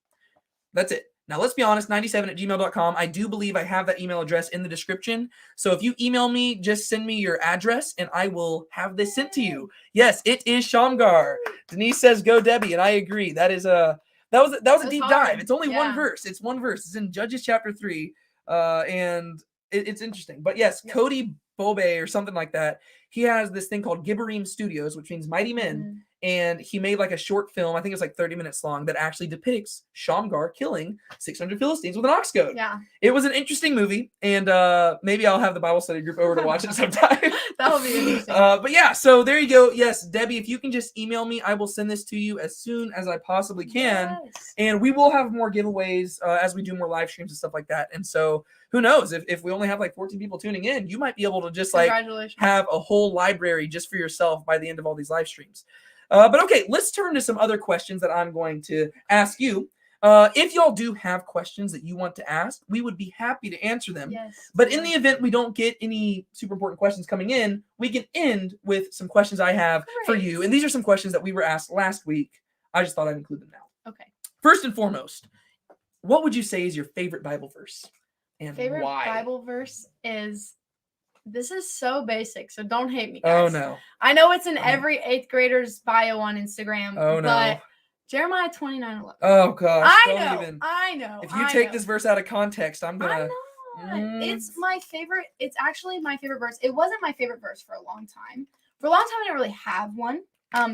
[SPEAKER 1] That's it. Now, let's be honest, 97@gmail.com. I do believe I have that email address in the description. So if you email me, just send me your address and I will have this sent to you. Yes, it is Shamgar. Denise says, go Debbie. And I agree. That was a deep
[SPEAKER 2] hard.
[SPEAKER 1] dive. It's only one
[SPEAKER 2] Yeah.
[SPEAKER 1] verse. It's one verse. It's in Judges chapter 3. And it's interesting. But yes,
[SPEAKER 2] Yep.
[SPEAKER 1] Cody Bobe or something like that. He has this thing called Gibberim Studios, which means mighty men.
[SPEAKER 2] Mhm.
[SPEAKER 1] And he made like a short film, I think it's like 30 minutes long, that actually depicts Shamgar killing 600 Philistines with an ox goad.
[SPEAKER 2] Yeah.
[SPEAKER 1] It was an interesting movie, and maybe I'll have the Bible study group over to watch it sometime.
[SPEAKER 2] That will be interesting.
[SPEAKER 1] But yeah, so there you go. Yes, Debbie, if you can just email me, I will send this to you as soon as I possibly can.
[SPEAKER 2] Yes.
[SPEAKER 1] And we will have more giveaways as we do more live streams and stuff like that. And so who knows, if we only have like 14 people tuning in, you might be able to just like
[SPEAKER 2] Congratulations.
[SPEAKER 1] have a whole library just for yourself by the end of all these live streams. But okay, let's turn to some other questions that I'm going to ask you. If y'all do have questions that you want to ask, we would be happy to answer them.
[SPEAKER 2] Yes.
[SPEAKER 1] But in the event we don't get any super important questions coming in, we can end with some questions I have for
[SPEAKER 2] Great.
[SPEAKER 1] you. And these are some questions that we were asked last week. I just thought I'd include them now.
[SPEAKER 2] Okay.
[SPEAKER 1] First and foremost, what would you say is your favorite Bible verse? And
[SPEAKER 2] Favorite
[SPEAKER 1] why?
[SPEAKER 2] Bible verse is. This is so basic, so don't hate me,
[SPEAKER 1] Oh
[SPEAKER 2] guys.
[SPEAKER 1] no.
[SPEAKER 2] I know it's in
[SPEAKER 1] Oh.
[SPEAKER 2] every 8th grader's bio on Instagram.
[SPEAKER 1] Oh no.
[SPEAKER 2] But Jeremiah 29:11.
[SPEAKER 1] Oh gosh.
[SPEAKER 2] I
[SPEAKER 1] don't
[SPEAKER 2] know.
[SPEAKER 1] even.
[SPEAKER 2] I know.
[SPEAKER 1] If you
[SPEAKER 2] I
[SPEAKER 1] take
[SPEAKER 2] know.
[SPEAKER 1] this verse out of context, I'm
[SPEAKER 2] I'm
[SPEAKER 1] gonna.
[SPEAKER 2] not. It's my favorite. It's actually my favorite verse. It wasn't my favorite verse for a long time. For a long time, I didn't really have one.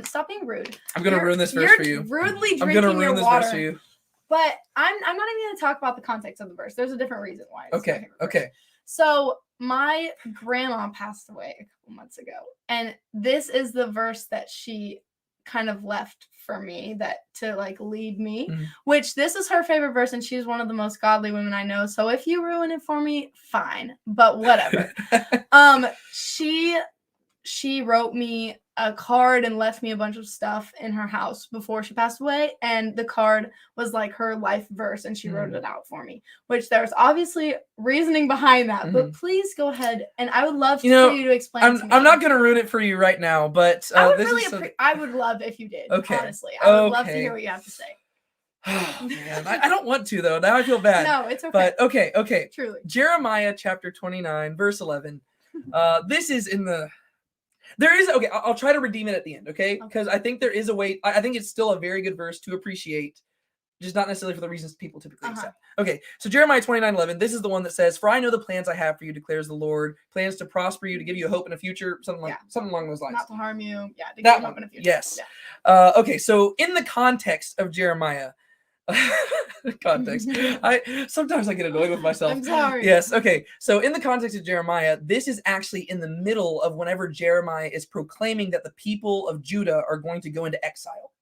[SPEAKER 2] Stop being rude.
[SPEAKER 1] I'm gonna ruin this verse
[SPEAKER 2] You're
[SPEAKER 1] for you.
[SPEAKER 2] Rudely drinking
[SPEAKER 1] I'm gonna ruin
[SPEAKER 2] your
[SPEAKER 1] this
[SPEAKER 2] water.
[SPEAKER 1] verse for you.
[SPEAKER 2] But I'm not even gonna talk about the context of the verse. There's a different reason why. It's my
[SPEAKER 1] Okay.
[SPEAKER 2] favorite verse.
[SPEAKER 1] Okay.
[SPEAKER 2] So my grandma passed away a couple months ago, and this is the verse that she kind of left for me to like lead me, which this is her favorite verse, and she's one of the most godly women I know. So if you ruin it for me, fine, but whatever. She wrote me a card and left me a bunch of stuff in her house before she passed away, and the card was like her life verse, and she wrote it out for me, which there's obviously reasoning behind that, but please go ahead, and I would love for you to explain to me.
[SPEAKER 1] I'm not going to ruin it for you right now, but
[SPEAKER 2] I would I would love if you did. Okay. Honestly, I would love to hear what you have to say.
[SPEAKER 1] Oh, man. I don't want to, though. Now I feel bad.
[SPEAKER 2] No, it's okay.
[SPEAKER 1] But okay.
[SPEAKER 2] Truly.
[SPEAKER 1] Jeremiah chapter 29, verse 11. This is in the... I'll try to redeem it at the end, okay? Because I think there is a way. I think it's still a very good verse to appreciate, just not necessarily for the reasons people typically accept. Okay, so Jeremiah 29:11, this is the one that says, "For I know the plans I have for you, declares the Lord, plans to prosper you, to give you a hope in a future," something along those lines.
[SPEAKER 2] Not to harm you, to give you hope in a future.
[SPEAKER 1] Yes. Yeah. Okay, so in the context of Jeremiah, sometimes I get annoyed with myself.
[SPEAKER 2] I'm sorry.
[SPEAKER 1] Yes. Okay. So in the context of Jeremiah, this is actually in the middle of whenever Jeremiah is proclaiming that the people of Judah are going to go into exile,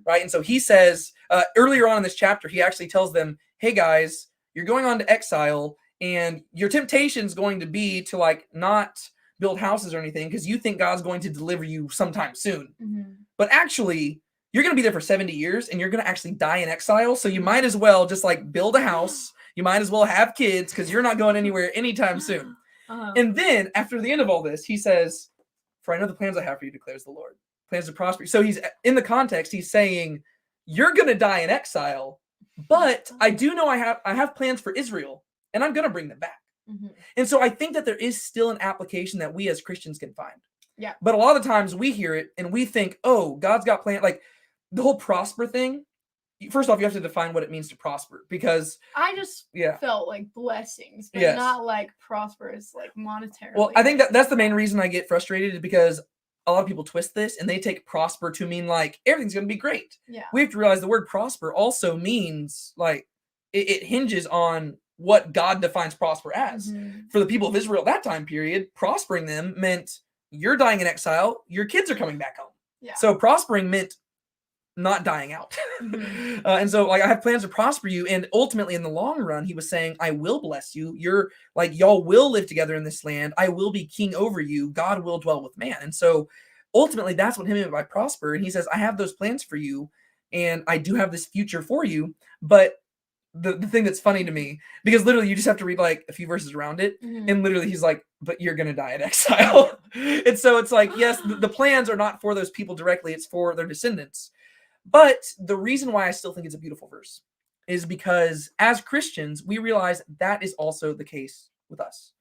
[SPEAKER 1] right? And so he says earlier on in this chapter, he actually tells them, "Hey guys, you're going on to exile, and your temptation is going to be to like not build houses or anything because you think God's going to deliver you sometime soon, but actually." You're going to be there for 70 years and you're going to actually die in exile. So you might as well just like build a house. You might as well have kids because you're not going anywhere anytime soon." And then after the end of all this, he says, "For I know the plans I have for you, declares the Lord. Plans to prosper you." So he's in the context, he's saying, you're going to die in exile, but I do know I have plans for Israel and I'm going to bring them back. And so I think that there is still an application that we as Christians can find.
[SPEAKER 2] Yeah.
[SPEAKER 1] But a lot of the times we hear it and we think, oh, God's got plans. Like, the whole prosper thing, first off, you have to define what it means to prosper, because
[SPEAKER 2] I just felt like blessings, but not like prosperous, like monetarily.
[SPEAKER 1] Well, I think that's the main reason I get frustrated, is because a lot of people twist this and they take prosper to mean like everything's going to be great.
[SPEAKER 2] Yeah.
[SPEAKER 1] We have to realize the word prosper also means like it hinges on what God defines prosper as. For the people of Israel at that time period, prospering them meant you're dying in exile, your kids are coming back home.
[SPEAKER 2] Yeah.
[SPEAKER 1] So prospering meant not dying out. And so like I have plans to prosper you, and ultimately in the long run he was saying, I will bless you. You're like, y'all will live together in this land. I will be king over you. God will dwell with man. And so ultimately that's what he meant by prosper. And he says, I have those plans for you and I do have this future for you. But the thing that's funny to me, because literally you just have to read like a few verses around it, and literally he's like, but you're gonna die in exile. And so it's like, yes, the plans are not for those people directly, it's for their descendants. But the reason why I still think it's a beautiful verse is because as Christians, we realize that is also the case with us.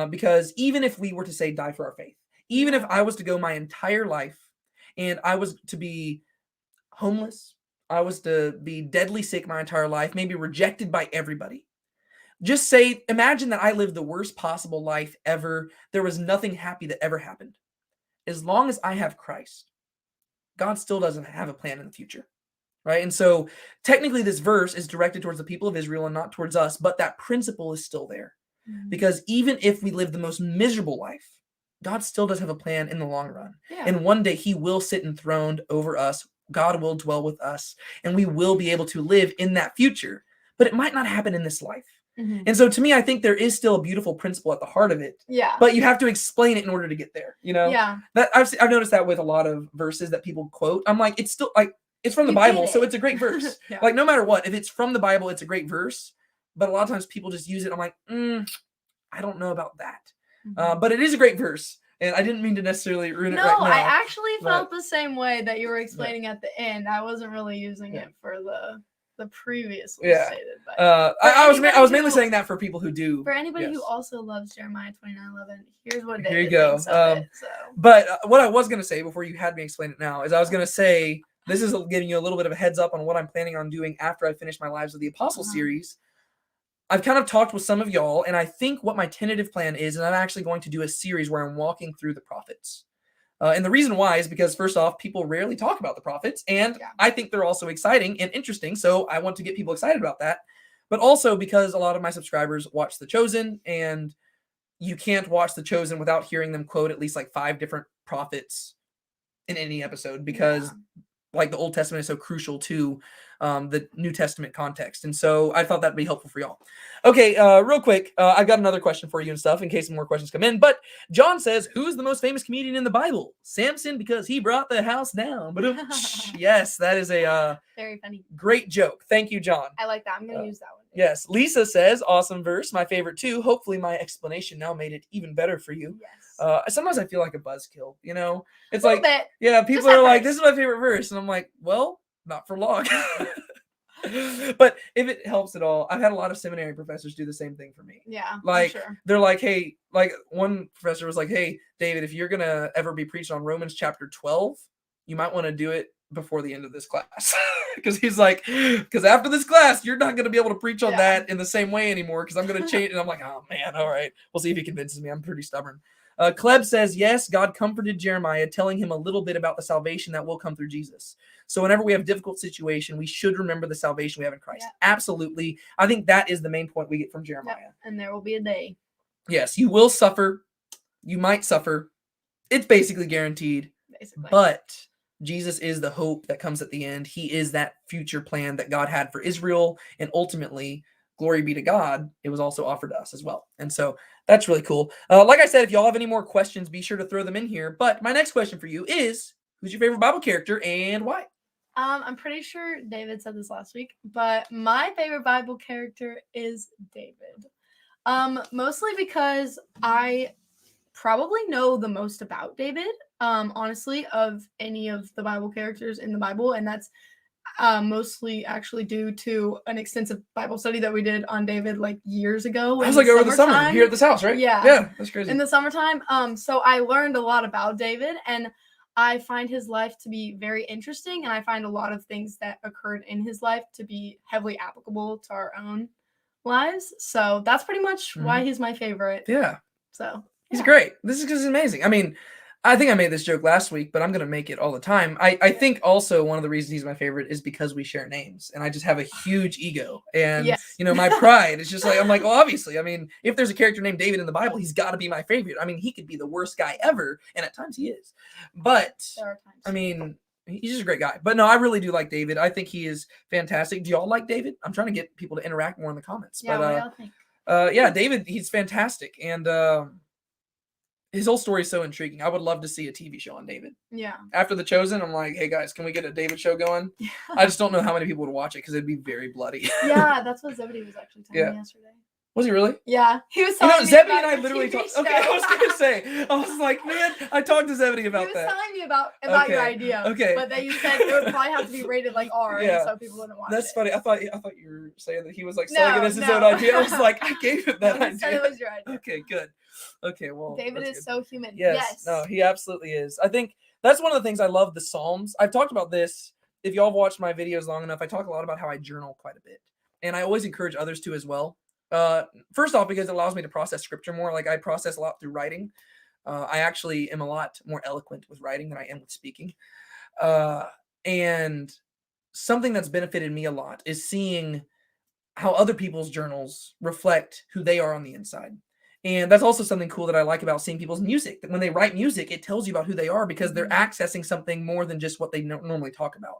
[SPEAKER 1] Because even if we were to say die for our faith, even if I was to go my entire life and I was to be homeless, I was to be deadly sick my entire life, maybe rejected by everybody, just say, imagine that I lived the worst possible life ever. There was nothing happy that ever happened. As long as I have Christ, God still doesn't have a plan in the future, right? And so technically this verse is directed towards the people of Israel and not towards us, but that principle is still there. Because even if we live the most miserable life, God still does have a plan in the long run. Yeah. And one day he will sit enthroned over us. God will dwell with us, and we will be able to live in that future, but it might not happen in this life. And so to me, I think there is still a beautiful principle at the heart of it.
[SPEAKER 2] Yeah.
[SPEAKER 1] But you have to explain it in order to get there, you know?
[SPEAKER 2] Yeah.
[SPEAKER 1] That I've noticed that with a lot of verses that people quote. I'm like, it's still like, it's from the Bible, so it's a great verse. Like no matter what, if it's from the Bible, it's a great verse. But a lot of times people just use it. I'm like, I don't know about that. But it is a great verse. And I didn't mean to necessarily ruin it right now.
[SPEAKER 2] No, I actually felt the same way that you were explaining at the end. I wasn't really using it for the previously stated. But
[SPEAKER 1] I was mainly saying that for people who do.
[SPEAKER 2] For anybody who also loves Jeremiah 29:11, here's what David
[SPEAKER 1] Here you go.
[SPEAKER 2] thinks of it, so.
[SPEAKER 1] But what I was going to say before you had me explain it now is I was going to say, this is giving you a little bit of a heads up on what I'm planning on doing after I finish my Lives of the Apostles series. I've kind of talked with some of y'all, and I think what my tentative plan is, and I'm actually going to do a series where I'm walking through the prophets. And the reason why is because, first off, people rarely talk about the prophets, and I think they're also exciting and interesting, so I want to get people excited about that. But also because a lot of my subscribers watch The Chosen, and you can't watch The Chosen without hearing them quote at least like 5 different prophets in any episode, because like the Old Testament is so crucial to the New Testament context. And so I thought that'd be helpful for y'all. Okay, real quick, I've got another question for you and stuff in case more questions come in. But John says, who's the most famous comedian in the Bible? Samson, because he brought the house down. But yes, that is a
[SPEAKER 2] very funny,
[SPEAKER 1] great joke. Thank you, John.
[SPEAKER 2] I like that. I'm going to use that one.
[SPEAKER 1] Yes, Lisa says, awesome verse, my favorite too. Hopefully my explanation now made it even better for you.
[SPEAKER 2] Yes.
[SPEAKER 1] Sometimes I feel like a buzzkill, you know? It's
[SPEAKER 2] A
[SPEAKER 1] like,
[SPEAKER 2] little bit.
[SPEAKER 1] yeah, people
[SPEAKER 2] Just
[SPEAKER 1] are like,
[SPEAKER 2] verse.
[SPEAKER 1] this is my favorite verse. And I'm like, well, not for long. But if it helps at all, I've had a lot of seminary professors do the same thing for me.
[SPEAKER 2] Yeah,
[SPEAKER 1] Like,
[SPEAKER 2] for sure.
[SPEAKER 1] they're like, hey, like one professor was like, hey, David, if you're going to ever be preached on Romans chapter 12, you might want to do it before the end of this class. Because he's like, because after this class, you're not going to be able to preach on that in the same way anymore, because I'm going to change. And I'm like, oh man, all right. We'll see if he convinces me. I'm pretty stubborn. Kleb says, yes, God comforted Jeremiah, telling him a little bit about the salvation that will come through Jesus. So whenever we have difficult situation, we should remember the salvation we have in Christ. Absolutely. I think that is the main point we get from Jeremiah.
[SPEAKER 2] And there will be a day.
[SPEAKER 1] Yes, you will suffer. You might suffer. It's basically guaranteed. But Jesus is the hope that comes at the end. He is that future plan that God had for Israel. And ultimately, glory be to God, it was also offered to us as well. And so that's really cool. Like I said, if y'all have any more questions, be sure to throw them in here. But my next question for you is, who's your favorite Bible character and why?
[SPEAKER 2] I'm pretty sure David said this last week, but my favorite Bible character is David. Mostly because I probably know the most about David, honestly, of any of the Bible characters in the Bible. And that's mostly actually due to an extensive Bible study that we did on David like years ago.
[SPEAKER 1] I was like over the summer here at this house, right?
[SPEAKER 2] Yeah,
[SPEAKER 1] that's crazy.
[SPEAKER 2] In the summertime. So I learned a lot about David, and I find his life to be very interesting, and I find a lot of things that occurred in his life to be heavily applicable to our own lives. So that's pretty much why he's my favorite.
[SPEAKER 1] Yeah.
[SPEAKER 2] So
[SPEAKER 1] he's great. This is because he's amazing. I mean, I think I made this joke last week, but I'm going to make it all the time. I think also one of the reasons he's my favorite is because we share names, and I just have a huge ego. And, you know, my pride is just like, I'm like, well, obviously, I mean, if there's a character named David in the Bible, he's got to be my favorite. I mean, he could be the worst guy ever, and at times he is. But, I mean, he's just a great guy. But no, I really do like David. I think he is fantastic. Do y'all like David? I'm trying to get people to interact more in the comments.
[SPEAKER 2] Yeah,
[SPEAKER 1] but,
[SPEAKER 2] what do y'all think?
[SPEAKER 1] yeah, David, he's fantastic. And, his whole story is so intriguing. I would love to see a TV show on David.
[SPEAKER 2] Yeah.
[SPEAKER 1] After The Chosen, I'm like, hey guys, can we get a David show going? I just don't know how many people would watch it because it'd be very bloody.
[SPEAKER 2] Yeah, that's what Zebedee was actually telling me yesterday.
[SPEAKER 1] Was he really?
[SPEAKER 2] Yeah, he was telling me
[SPEAKER 1] Zebedee
[SPEAKER 2] about
[SPEAKER 1] and I literally talked. Okay, I was gonna say, I was like, man, I talked to Zebedee about that.
[SPEAKER 2] He was telling me about your idea.
[SPEAKER 1] Okay.
[SPEAKER 2] But then you said it would probably have to be rated like R, and so people wouldn't watch it.
[SPEAKER 1] That's funny. I thought you were saying that he was like selling it as his own idea. I was like, I gave him that idea.
[SPEAKER 2] He said it was your idea.
[SPEAKER 1] Okay, good. Okay, well,
[SPEAKER 2] David is so human.
[SPEAKER 1] Yes. No, he absolutely is. I think that's one of the things I love the Psalms. I've talked about this. If y'all have watched my videos long enough, I talk a lot about how I journal quite a bit. And I always encourage others to as well. First off, because it allows me to process scripture more. Like I process a lot through writing. I actually am a lot more eloquent with writing than I am with speaking. And something that's benefited me a lot is seeing how other people's journals reflect who they are on the inside. And that's also something cool that I like about seeing people's music. That when they write music, it tells you about who they are because they're accessing something more than just what they normally talk about.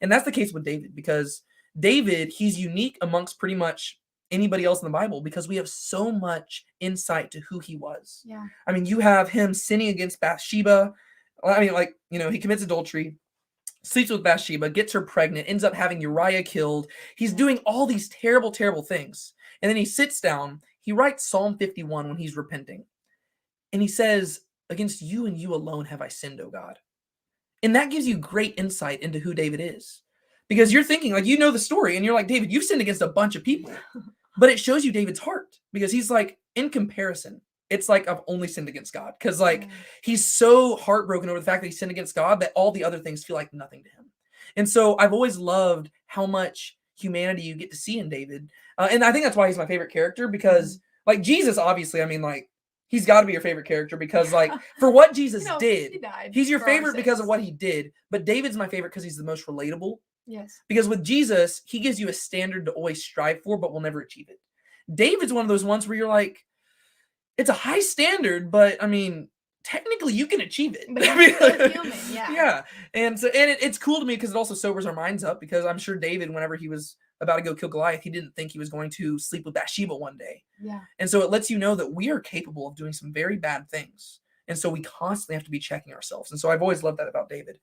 [SPEAKER 1] And that's the case with David, because David, he's unique amongst pretty much anybody else in the Bible because we have so much insight to who he was.
[SPEAKER 2] Yeah.
[SPEAKER 1] I mean, you have him sinning against Bathsheba. I mean, like, you know, he commits adultery, sleeps with Bathsheba, gets her pregnant, ends up having Uriah killed. He's doing all these terrible, terrible things. And then he sits down, he writes Psalm 51 when he's repenting. And he says, against you and you alone have I sinned, O God. And that gives you great insight into who David is. Because you're thinking, like, you know the story, and you're like, David, you've sinned against a bunch of people. But it shows you David's heart. Because he's like, in comparison, it's like, I've only sinned against God. Because, like, he's so heartbroken over the fact that he sinned against God that all the other things feel like nothing to him. And so I've always loved how much humanity you get to see in David. And I think that's why he's my favorite character. Because, like, Jesus, obviously, I mean, like, he's got to be your favorite character because, like, for what Jesus did, he's your favorite because of what he did. But David's my favorite because he's the most relatable.
[SPEAKER 2] Yes.
[SPEAKER 1] Because with Jesus, he gives you a standard to always strive for, but will never achieve it. David's one of those ones where you're like, it's a high standard, but I mean, technically you can achieve it.
[SPEAKER 2] But you're still human, yeah.
[SPEAKER 1] Yeah. And so, it's cool to me because it also sobers our minds up, because I'm sure David, whenever he was about to go kill Goliath, he didn't think he was going to sleep with Bathsheba one day.
[SPEAKER 2] Yeah.
[SPEAKER 1] And so it lets you know that we are capable of doing some very bad things. And so we constantly have to be checking ourselves. And so I've always loved that about David.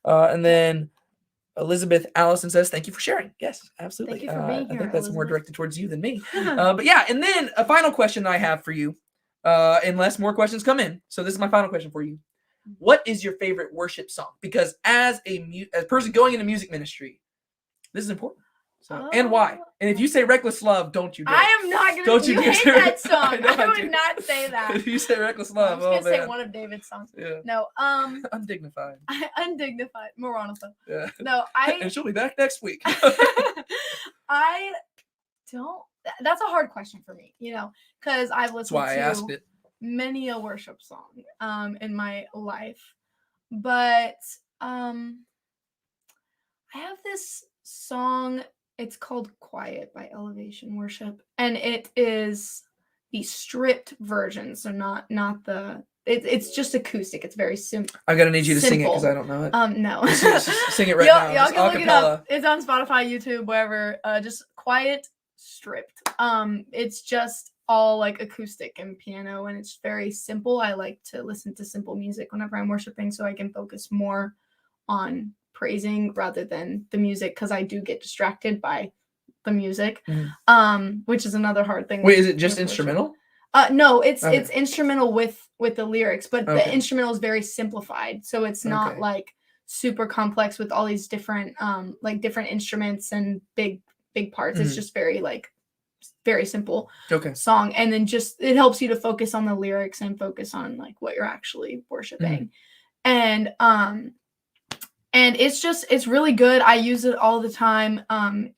[SPEAKER 1] And then Elizabeth Allison says, thank you for sharing. Yes, absolutely.
[SPEAKER 2] Thank you for being here,
[SPEAKER 1] I think that's more
[SPEAKER 2] Elizabeth.
[SPEAKER 1] directed towards you than me. But yeah, and then a final question I have for you, unless more questions come in. So this is my final question for you. What is your favorite worship song? Because as a person going into music ministry, this is important. So, and why? And if you say Reckless Love, don't you dare.
[SPEAKER 2] I am not going to.
[SPEAKER 1] Don't you
[SPEAKER 2] hate
[SPEAKER 1] dare.
[SPEAKER 2] that song. I
[SPEAKER 1] I
[SPEAKER 2] would
[SPEAKER 1] do.
[SPEAKER 2] not say that.
[SPEAKER 1] If you say Reckless
[SPEAKER 2] I'm
[SPEAKER 1] Love,
[SPEAKER 2] just going to say
[SPEAKER 1] man.
[SPEAKER 2] one of David's songs.
[SPEAKER 1] Yeah.
[SPEAKER 2] No,
[SPEAKER 1] Undignified.
[SPEAKER 2] Undignified. Maranatha.
[SPEAKER 1] Yeah.
[SPEAKER 2] No,
[SPEAKER 1] And she'll be back next week.
[SPEAKER 2] I don't. That's a hard question for me, because I've listened
[SPEAKER 1] That's why I asked it.
[SPEAKER 2] many a worship song in my life, but I have this song. It's called Quiet by Elevation Worship, and it is the stripped version, so not the. It's just acoustic. It's very simple.
[SPEAKER 1] I'm gonna need you to sing it because I don't know it.
[SPEAKER 2] No.
[SPEAKER 1] Just sing it right now.
[SPEAKER 2] Y'all
[SPEAKER 1] Just
[SPEAKER 2] can look it up.
[SPEAKER 1] acapella.
[SPEAKER 2] It's on Spotify, YouTube, wherever. Just Quiet Stripped. It's just all like acoustic and piano, and it's very simple. I like to listen to simple music whenever I'm worshiping, so I can focus more on praising rather than the music, because I do get distracted by the music, which is another hard thing.
[SPEAKER 1] Wait, is it just instrumental?
[SPEAKER 2] No, it's instrumental with the lyrics, but the instrumental is very simplified, so it's not like super complex with all these different like different instruments and big parts. It's just very simple song, and then just it helps you to focus on the lyrics and focus on like what you're actually worshiping. And it's really good. I use it all the time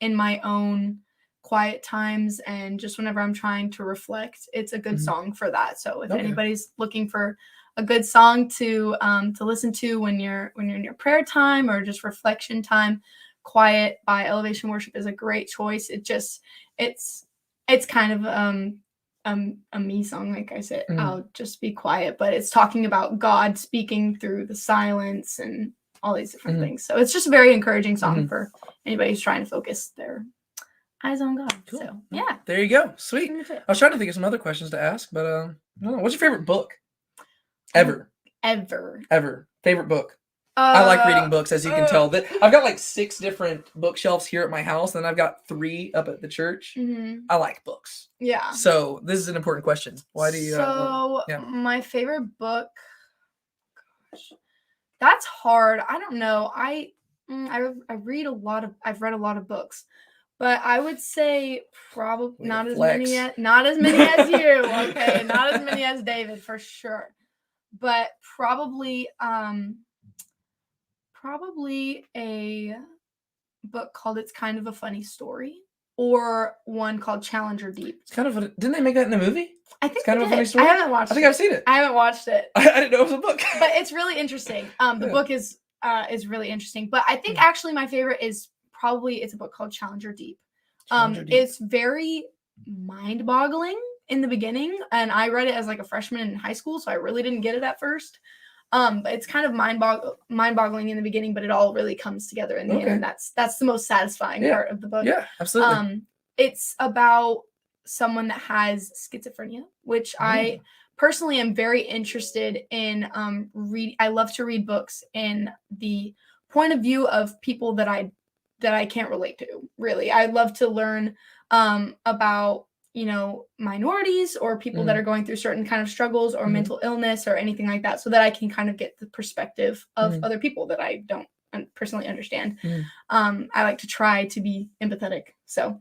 [SPEAKER 2] in my own quiet times, and just whenever I'm trying to reflect, it's a good song for that. So if anybody's looking for a good song to listen to when you're in your prayer time or just reflection time, Quiet by Elevation Worship is a great choice. It's kind of a me song, like I said. I'll just be quiet, but it's talking about God speaking through the silence and all these different things. So it's just a very encouraging song for anybody who's trying to focus their eyes on God. Cool. So yeah,
[SPEAKER 1] there you go. Sweet. I was trying to think of some other questions to ask, but I don't know. What's your favorite book ever? Favorite book? I like reading books, as you can tell. That I've got like 6 different bookshelves here at my house, and I've got 3 up at the church. I like books.
[SPEAKER 2] Yeah.
[SPEAKER 1] So this is an important question. Why do you?
[SPEAKER 2] My favorite book. Gosh, that's hard. I don't know. I read a lot of. I've read a lot of books, but I would say probably not as many as you. Okay, not as many as David for sure, but probably a book called It's Kind of a Funny Story, or one called Challenger Deep.
[SPEAKER 1] It's kind of didn't they make that in a movie?
[SPEAKER 2] I think
[SPEAKER 1] it's kind of a funny story.
[SPEAKER 2] I haven't watched it.
[SPEAKER 1] I think I've seen it.
[SPEAKER 2] I haven't watched it.
[SPEAKER 1] I didn't know it was a book.
[SPEAKER 2] But it's really interesting. The book is really interesting. But I think actually my favorite is it's a book called Challenger Deep. It's very mind-boggling in the beginning, and I read it as like a freshman in high school, so I really didn't get it at first. But it's kind of mind-boggling in the beginning, but it all really comes together in the end. And that's the most satisfying part of the book.
[SPEAKER 1] Yeah, absolutely.
[SPEAKER 2] It's about someone that has schizophrenia, which I personally am very interested in. I love to read books in the point of view of people that I can't relate to. Really, I love to learn about minorities or people that are going through certain kind of struggles or mental illness or anything like that, so that I can kind of get the perspective of other people that I don't personally understand. I like to try to be empathetic. So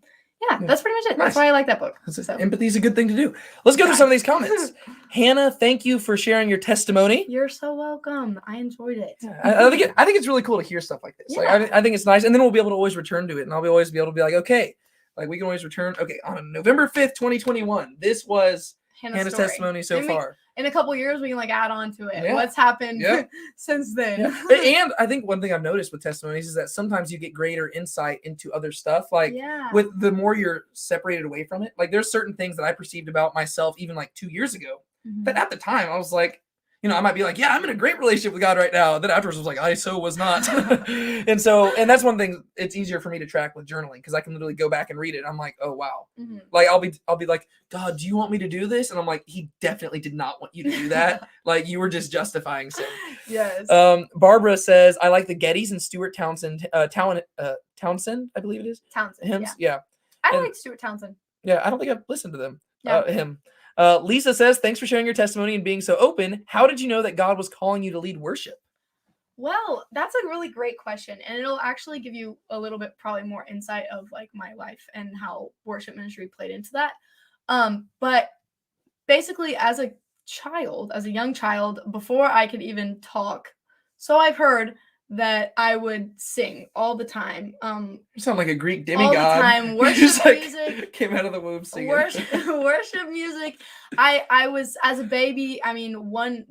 [SPEAKER 2] yeah, that's pretty much it. Nice. That's why I like that book.
[SPEAKER 1] Empathy is a good thing to do. Let's go through some of these comments. Hannah, thank you for sharing your testimony.
[SPEAKER 2] You're so welcome. I enjoyed it.
[SPEAKER 1] Yeah, I think it's really cool to hear stuff like this.
[SPEAKER 2] Yeah.
[SPEAKER 1] Like I think it's nice, and then we'll be able to always return to it, and I'll always be able to be like, okay. Like we can always return. Okay, on November 5th, 2021, this was Hannah's testimony so far.
[SPEAKER 2] in a couple years we can like add on to it.
[SPEAKER 1] Yeah.
[SPEAKER 2] What's happened
[SPEAKER 1] Yep.
[SPEAKER 2] since then.
[SPEAKER 1] And I think one thing I've noticed with testimonies is that sometimes you get greater insight into other stuff. Like with the more you're separated away from it, like there's certain things that I perceived about myself even like 2 years ago that at the time I was like, I might be like, yeah, I'm in a great relationship with God right now. And then afterwards I was like, I so was not. and that's one thing. It's easier for me to track with journaling because I can literally go back and read it. I'm like, oh wow. Like I'll be like, God, do you want me to do this? And I'm like, he definitely did not want you to do that. Like you were just justifying sin.
[SPEAKER 2] Yes.
[SPEAKER 1] Barbara says, I like the Gettys and Stuart Townsend, Townsend, I believe it is.
[SPEAKER 2] Townsend.
[SPEAKER 1] Hymns. Yeah.
[SPEAKER 2] I like Stuart Townsend.
[SPEAKER 1] Yeah, I don't think I've listened to them.
[SPEAKER 2] Yeah.
[SPEAKER 1] Him. Lisa says, thanks for sharing your testimony and being so open. How did you know that God was calling you to lead worship?
[SPEAKER 2] Well, that's a really great question. And it'll actually give you a little bit probably more insight of like my life and how worship ministry played into that. But basically as a young child, before I could even talk, so I've heard that I would sing all the time.
[SPEAKER 1] You sound like a Greek demigod.
[SPEAKER 2] All the time. Worship music.
[SPEAKER 1] Came out of the womb singing.
[SPEAKER 2] Worship music. I was, as a baby,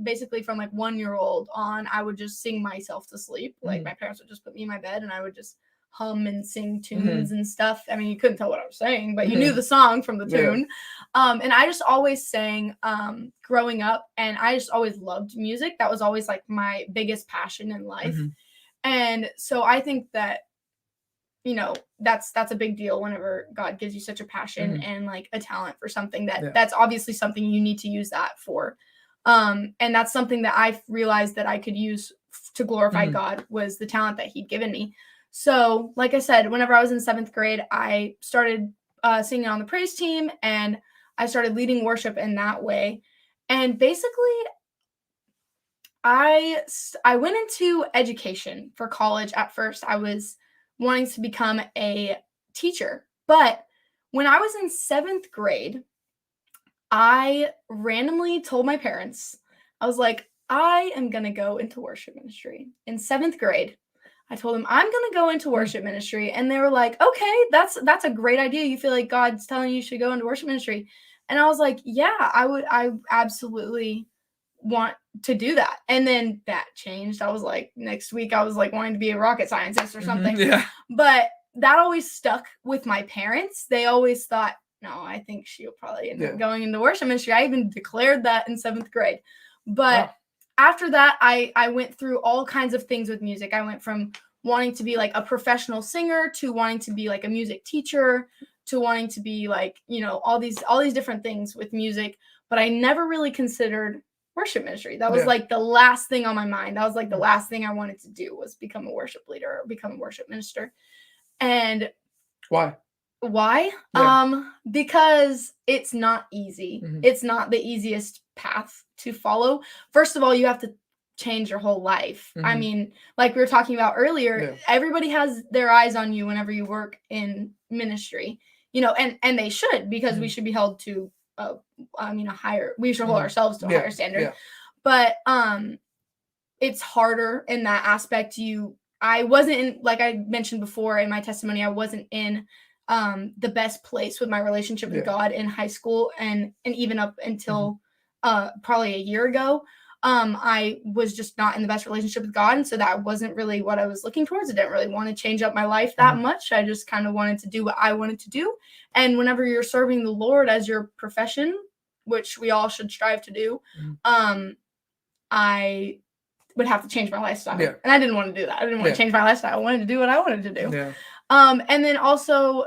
[SPEAKER 2] basically from like 1 year old on, I would just sing myself to sleep. Like my parents would just put me in my bed and I would just hum and sing tunes and stuff. I mean, you couldn't tell what I was saying, but you knew the song from the tune. And I just always sang growing up, and I just always loved music. That was always like my biggest passion in life. And so I think that, that's a big deal whenever God gives you such a passion and like a talent for something that's obviously something you need to use that for. And that's something that I realized that I could use to glorify God, was the talent that he'd given me. So like I said, whenever I was in 7th grade, I started singing on the praise team, and I started leading worship in that way. And basically I went into education for college. At first, I was wanting to become a teacher. But when I was in 7th grade, I randomly told my parents, I was like, I am going to go into worship ministry. In 7th grade, I told them I'm going to go into worship ministry. And they were like, okay, that's a great idea. You feel like God's telling you should go into worship ministry. And I was like, yeah, I absolutely want to do that. And then that changed. I was like, next week I was like wanting to be a rocket scientist or something. But that always stuck with my parents. They always thought, no, I think she'll probably end up going into worship ministry. I even declared that in 7th grade. But after that, I went through all kinds of things with music. I went from wanting to be like a professional singer to wanting to be like a music teacher to wanting to be like, all these different things with music. But I never really considered worship ministry. That was like the last thing on my mind. That was like the last thing I wanted to do, was become a worship leader or become a worship minister. And
[SPEAKER 1] why?
[SPEAKER 2] Because it's not easy. It's not the easiest path to follow. First of all, you have to change your whole life. I mean, like we were talking about earlier, everybody has their eyes on you whenever you work in ministry, and they should, because we should be held to we should hold ourselves to a higher standard. But it's harder in that aspect. I wasn't in, like I mentioned before in my testimony, I wasn't in the best place with my relationship with God in high school, and even up until probably a year ago. I was just not in the best relationship with God, and so that wasn't really what I was looking towards. I didn't really want to change up my life that much. I just kind of wanted to do what I wanted to do. And whenever you're serving the Lord as your profession, which we all should strive to do, I would have to change my lifestyle. And I didn't want to do that. I didn't want to change my lifestyle. I wanted to do what I wanted to do. And then also,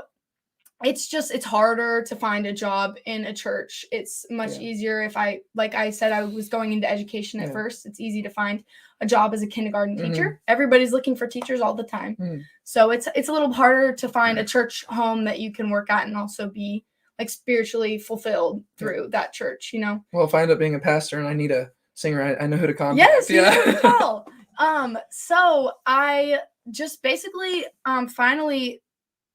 [SPEAKER 2] it's harder to find a job in a church. It's much easier like I said, I was going into education at first. It's easy to find a job as a kindergarten teacher. Everybody's looking for teachers all the time. So it's a little harder to find a church home that you can work at and also be like spiritually fulfilled through that church,
[SPEAKER 1] Well, if I end up being a pastor and I need a singer, I know who to contact.
[SPEAKER 2] Yes, you know who to call. So I just basically finally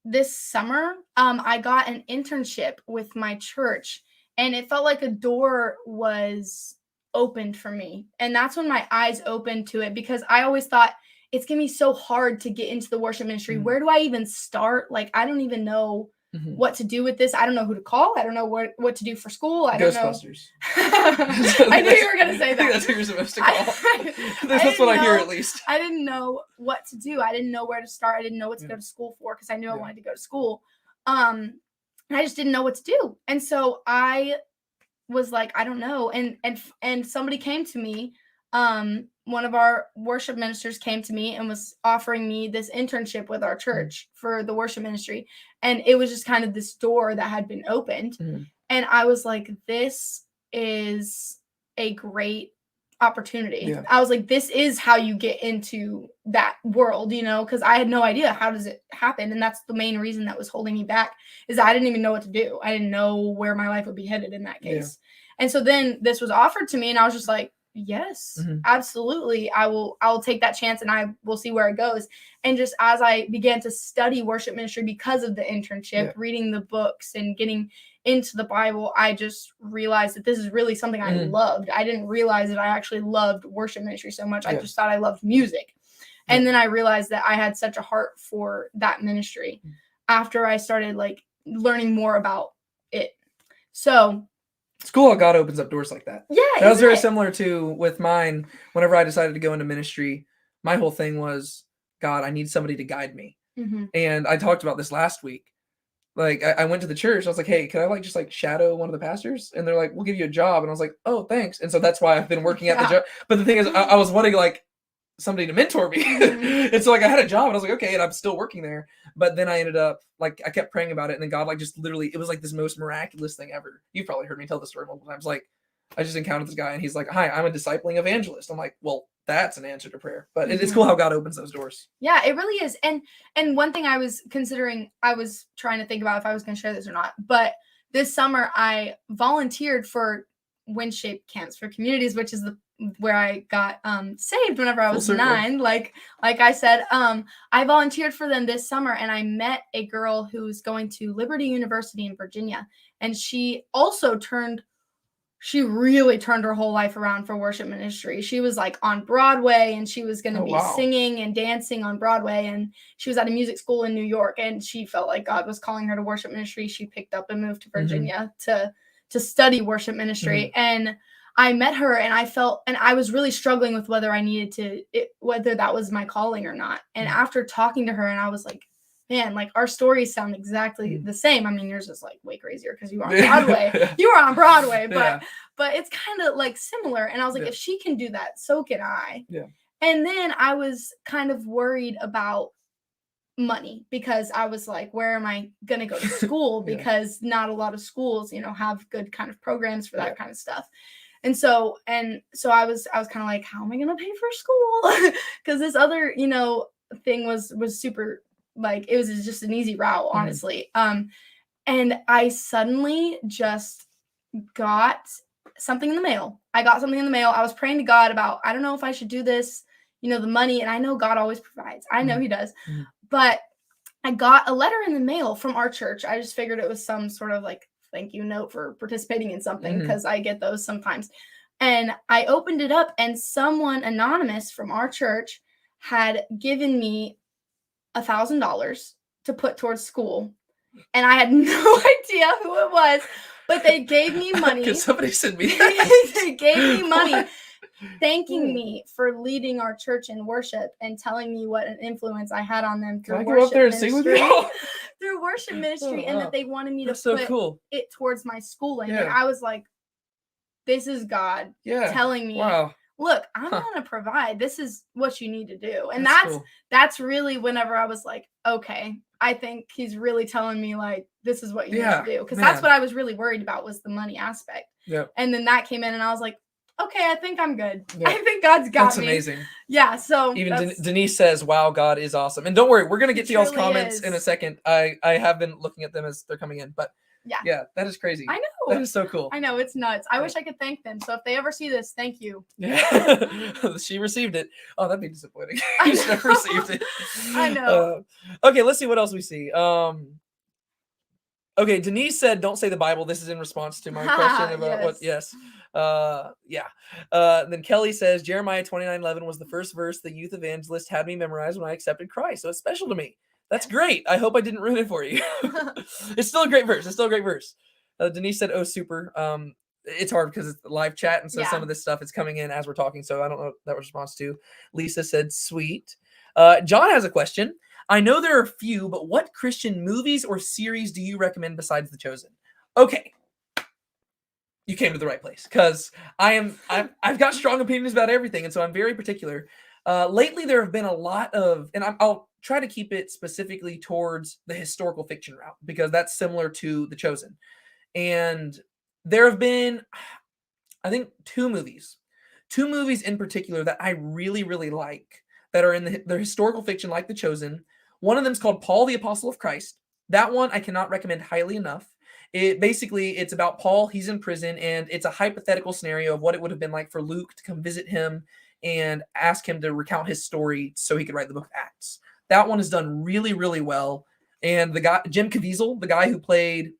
[SPEAKER 2] this summer, I got an internship with my church, and it felt like a door was opened for me. And that's when my eyes opened to it, because I always thought it's going to be so hard to get into the worship ministry. Where do I even start? Like, I don't even know what to do with this. I don't know who to call. I don't know what to do for school. I don't know.
[SPEAKER 1] Ghostbusters.
[SPEAKER 2] I knew you were going to say that.
[SPEAKER 1] I think that's who you're supposed to call. That's what I hear, at least.
[SPEAKER 2] I didn't know what to do. I didn't know where to start. I didn't know what to go to school for, because I knew I wanted to go to school. And I just didn't know what to do. And so I was like, I don't know. And somebody came to me. One of our worship ministers came to me and was offering me this internship with our church for the worship ministry. And it was just kind of this door that had been opened. And I was like, this is a great opportunity. Yeah. I was like, this is how you get into that world, because I had no idea how does it happen. And that's the main reason that was holding me back, is I didn't even know what to do. I didn't know where my life would be headed in that case. Yeah. And so then this was offered to me, and I was just like, yes, absolutely. I will take that chance, and I will see where it goes. And just as I began to study worship ministry because of the internship, reading the books and getting into the Bible, I just realized that this is really something I loved. I didn't realize that I actually loved worship ministry so much. I just thought I loved music. And then I realized that I had such a heart for that ministry after I started learning more about it. So
[SPEAKER 1] it's cool how God opens up doors like that.
[SPEAKER 2] Yeah.
[SPEAKER 1] That was very similar to with mine. Whenever I decided to go into ministry, my whole thing was, God, I need somebody to guide me. And I talked about this last week. I went to the church. I was like, hey, can I just shadow one of the pastors? And they're like, we'll give you a job. And I was like, oh, thanks. And so that's why I've been working at the job. But the thing is, I was wanting somebody to mentor me. And so I had a job, and I was like, okay, and I'm still working there. But then I ended up I kept praying about it, and then God just literally, it was this most miraculous thing ever. You've probably heard me tell this story multiple times. I just encountered this guy, and he's like, hi, I'm a discipling evangelist. I'm like, well, that's an answer to prayer. But it's cool how God opens those doors.
[SPEAKER 2] Yeah, it really is. And one thing I was considering, I was trying to think about if I was going to share this or not, but this summer I volunteered for wind shaped camps for communities, which is where I got saved whenever I was 9. Like I said, I volunteered for them this summer, and I met a girl who's going to Liberty University in Virginia, and she really turned her whole life around for worship ministry. She was on Broadway, and she was going to be singing and dancing on Broadway, and she was at a music school in New York, and she felt like God was calling her to worship ministry. She picked up and moved to Virginia to study worship ministry. And I met her, and I was really struggling with whether I needed whether that was my calling or not. And after talking to her, and I was like, man, our stories sound exactly the same. I mean, yours is way crazier because you were on Broadway. You were on Broadway, but it's kind of similar. And I was like, if she can do that, so can I. Yeah. And then I was kind of worried about money, because I was like, where am I going to go to school? Because not a lot of schools, have good kind of programs for that kind of stuff. And so I was kind of like, how am I going to pay for school? Because this other, thing was super, it was just an easy route, honestly. And I suddenly just got something in the mail. I got something in the mail. I was praying to God about, I don't know if I should do this, the money. And I know God always provides. I know he does. But I got a letter in the mail from our church. I just figured it was some sort of thank you note for participating in something, because I get those sometimes. And I opened it up, and someone anonymous from our church had given me $1,000 to put towards school. And I had no idea who it was, but they gave me money.
[SPEAKER 1] Can somebody send me that?
[SPEAKER 2] They gave me money, thanking me for leading our church in worship and telling me what an influence I had on them through worship ministry. Through worship ministry, and that they wanted me to put it towards my schooling. And I was like, this is God telling me, look, I'm going to provide. This is what you need to do. And that's really whenever I was like, okay, I think he's really telling me this is what you need to do. Because that's what I was really worried about, was the money aspect. Yeah. And then that came in, and I was like, okay, I think I good. Yeah. I think God's got me. That's
[SPEAKER 1] amazing.
[SPEAKER 2] Yeah, so
[SPEAKER 1] even Denise says, wow, God is awesome. And don't worry, we're going to get to y'all's comments in a second. I have been looking at them as they're coming in, but yeah, that is crazy.
[SPEAKER 2] I know.
[SPEAKER 1] That is so cool.
[SPEAKER 2] I know, it's nuts. I wish I could thank them. So if they ever see this, thank you.
[SPEAKER 1] Yeah. She received it. Oh, that'd be disappointing. You should have received it.
[SPEAKER 2] I know.
[SPEAKER 1] Okay, let's see what else we see. Okay, Denise said, don't say the Bible. This is in response to my question about what, then Kelly says, Jeremiah 29:11 was the first verse the youth evangelist had me memorize when I accepted Christ. So it's special to me. That's great. I hope I didn't ruin it for you. It's still a great verse. Denise said, "Oh, super." It's hard because it's live chat, and so some of this stuff is coming in as we're talking. So I don't know what that response to. Lisa said, "Sweet." John has a question. I know there are a few, but what Christian movies or series do you recommend besides The Chosen? Okay, you came to the right place because I've got strong opinions about everything, and so I'm very particular. Lately, there have been a lot of, and I'll try to keep it specifically towards the historical fiction route because that's similar to The Chosen. And there have been, I think, two movies in particular that I really, really like that are in the historical fiction like The Chosen. One of them is called Paul, the Apostle of Christ. That one I cannot recommend highly enough. It's about Paul. He's in prison, and it's a hypothetical scenario of what it would have been like for Luke to come visit him and ask him to recount his story so he could write the book of Acts. That one is done really, really well. And the guy, Jim Caviezel, the guy who played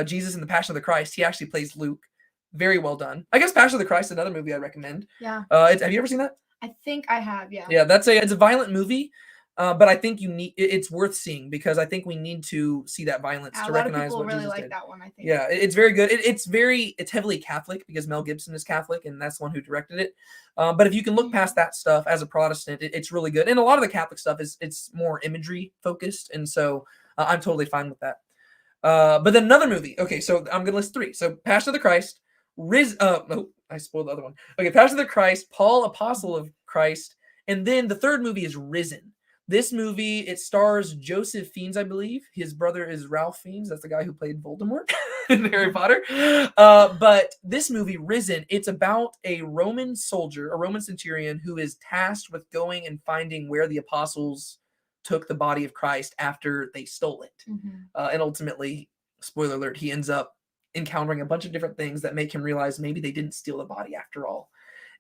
[SPEAKER 1] Jesus in the Passion of the Christ, he actually plays Luke. Very well done. I guess Passion of the Christ is another movie I recommend.
[SPEAKER 2] Yeah.
[SPEAKER 1] Have you ever seen that?
[SPEAKER 2] I think I have, yeah.
[SPEAKER 1] Yeah, it's a violent movie, but I think it's worth seeing because I think we need to see that violence to recognize what Jesus did. A lot of people really like that one, I think. Yeah, it's very good. It's heavily Catholic because Mel Gibson is Catholic and that's the one who directed it. But if you can look past that stuff as a Protestant, it's really good. And a lot of the Catholic stuff it's more imagery focused, and so I'm totally fine with that. But then another movie. Okay, so I'm gonna list three. So Passion of the Christ, no, I spoiled the other one. Okay, Passion of the Christ, Paul, Apostle of Christ, and then the third movie is Risen. This movie, it stars Joseph Fiennes, I believe. His brother is Ralph Fiennes. That's the guy who played Voldemort in Harry Potter. But this movie, Risen, it's about a Roman soldier, a Roman centurion, who is tasked with going and finding where the apostles took the body of Christ after they stole it. And ultimately, spoiler alert, he ends up encountering a bunch of different things that make him realize maybe they didn't steal the body after all.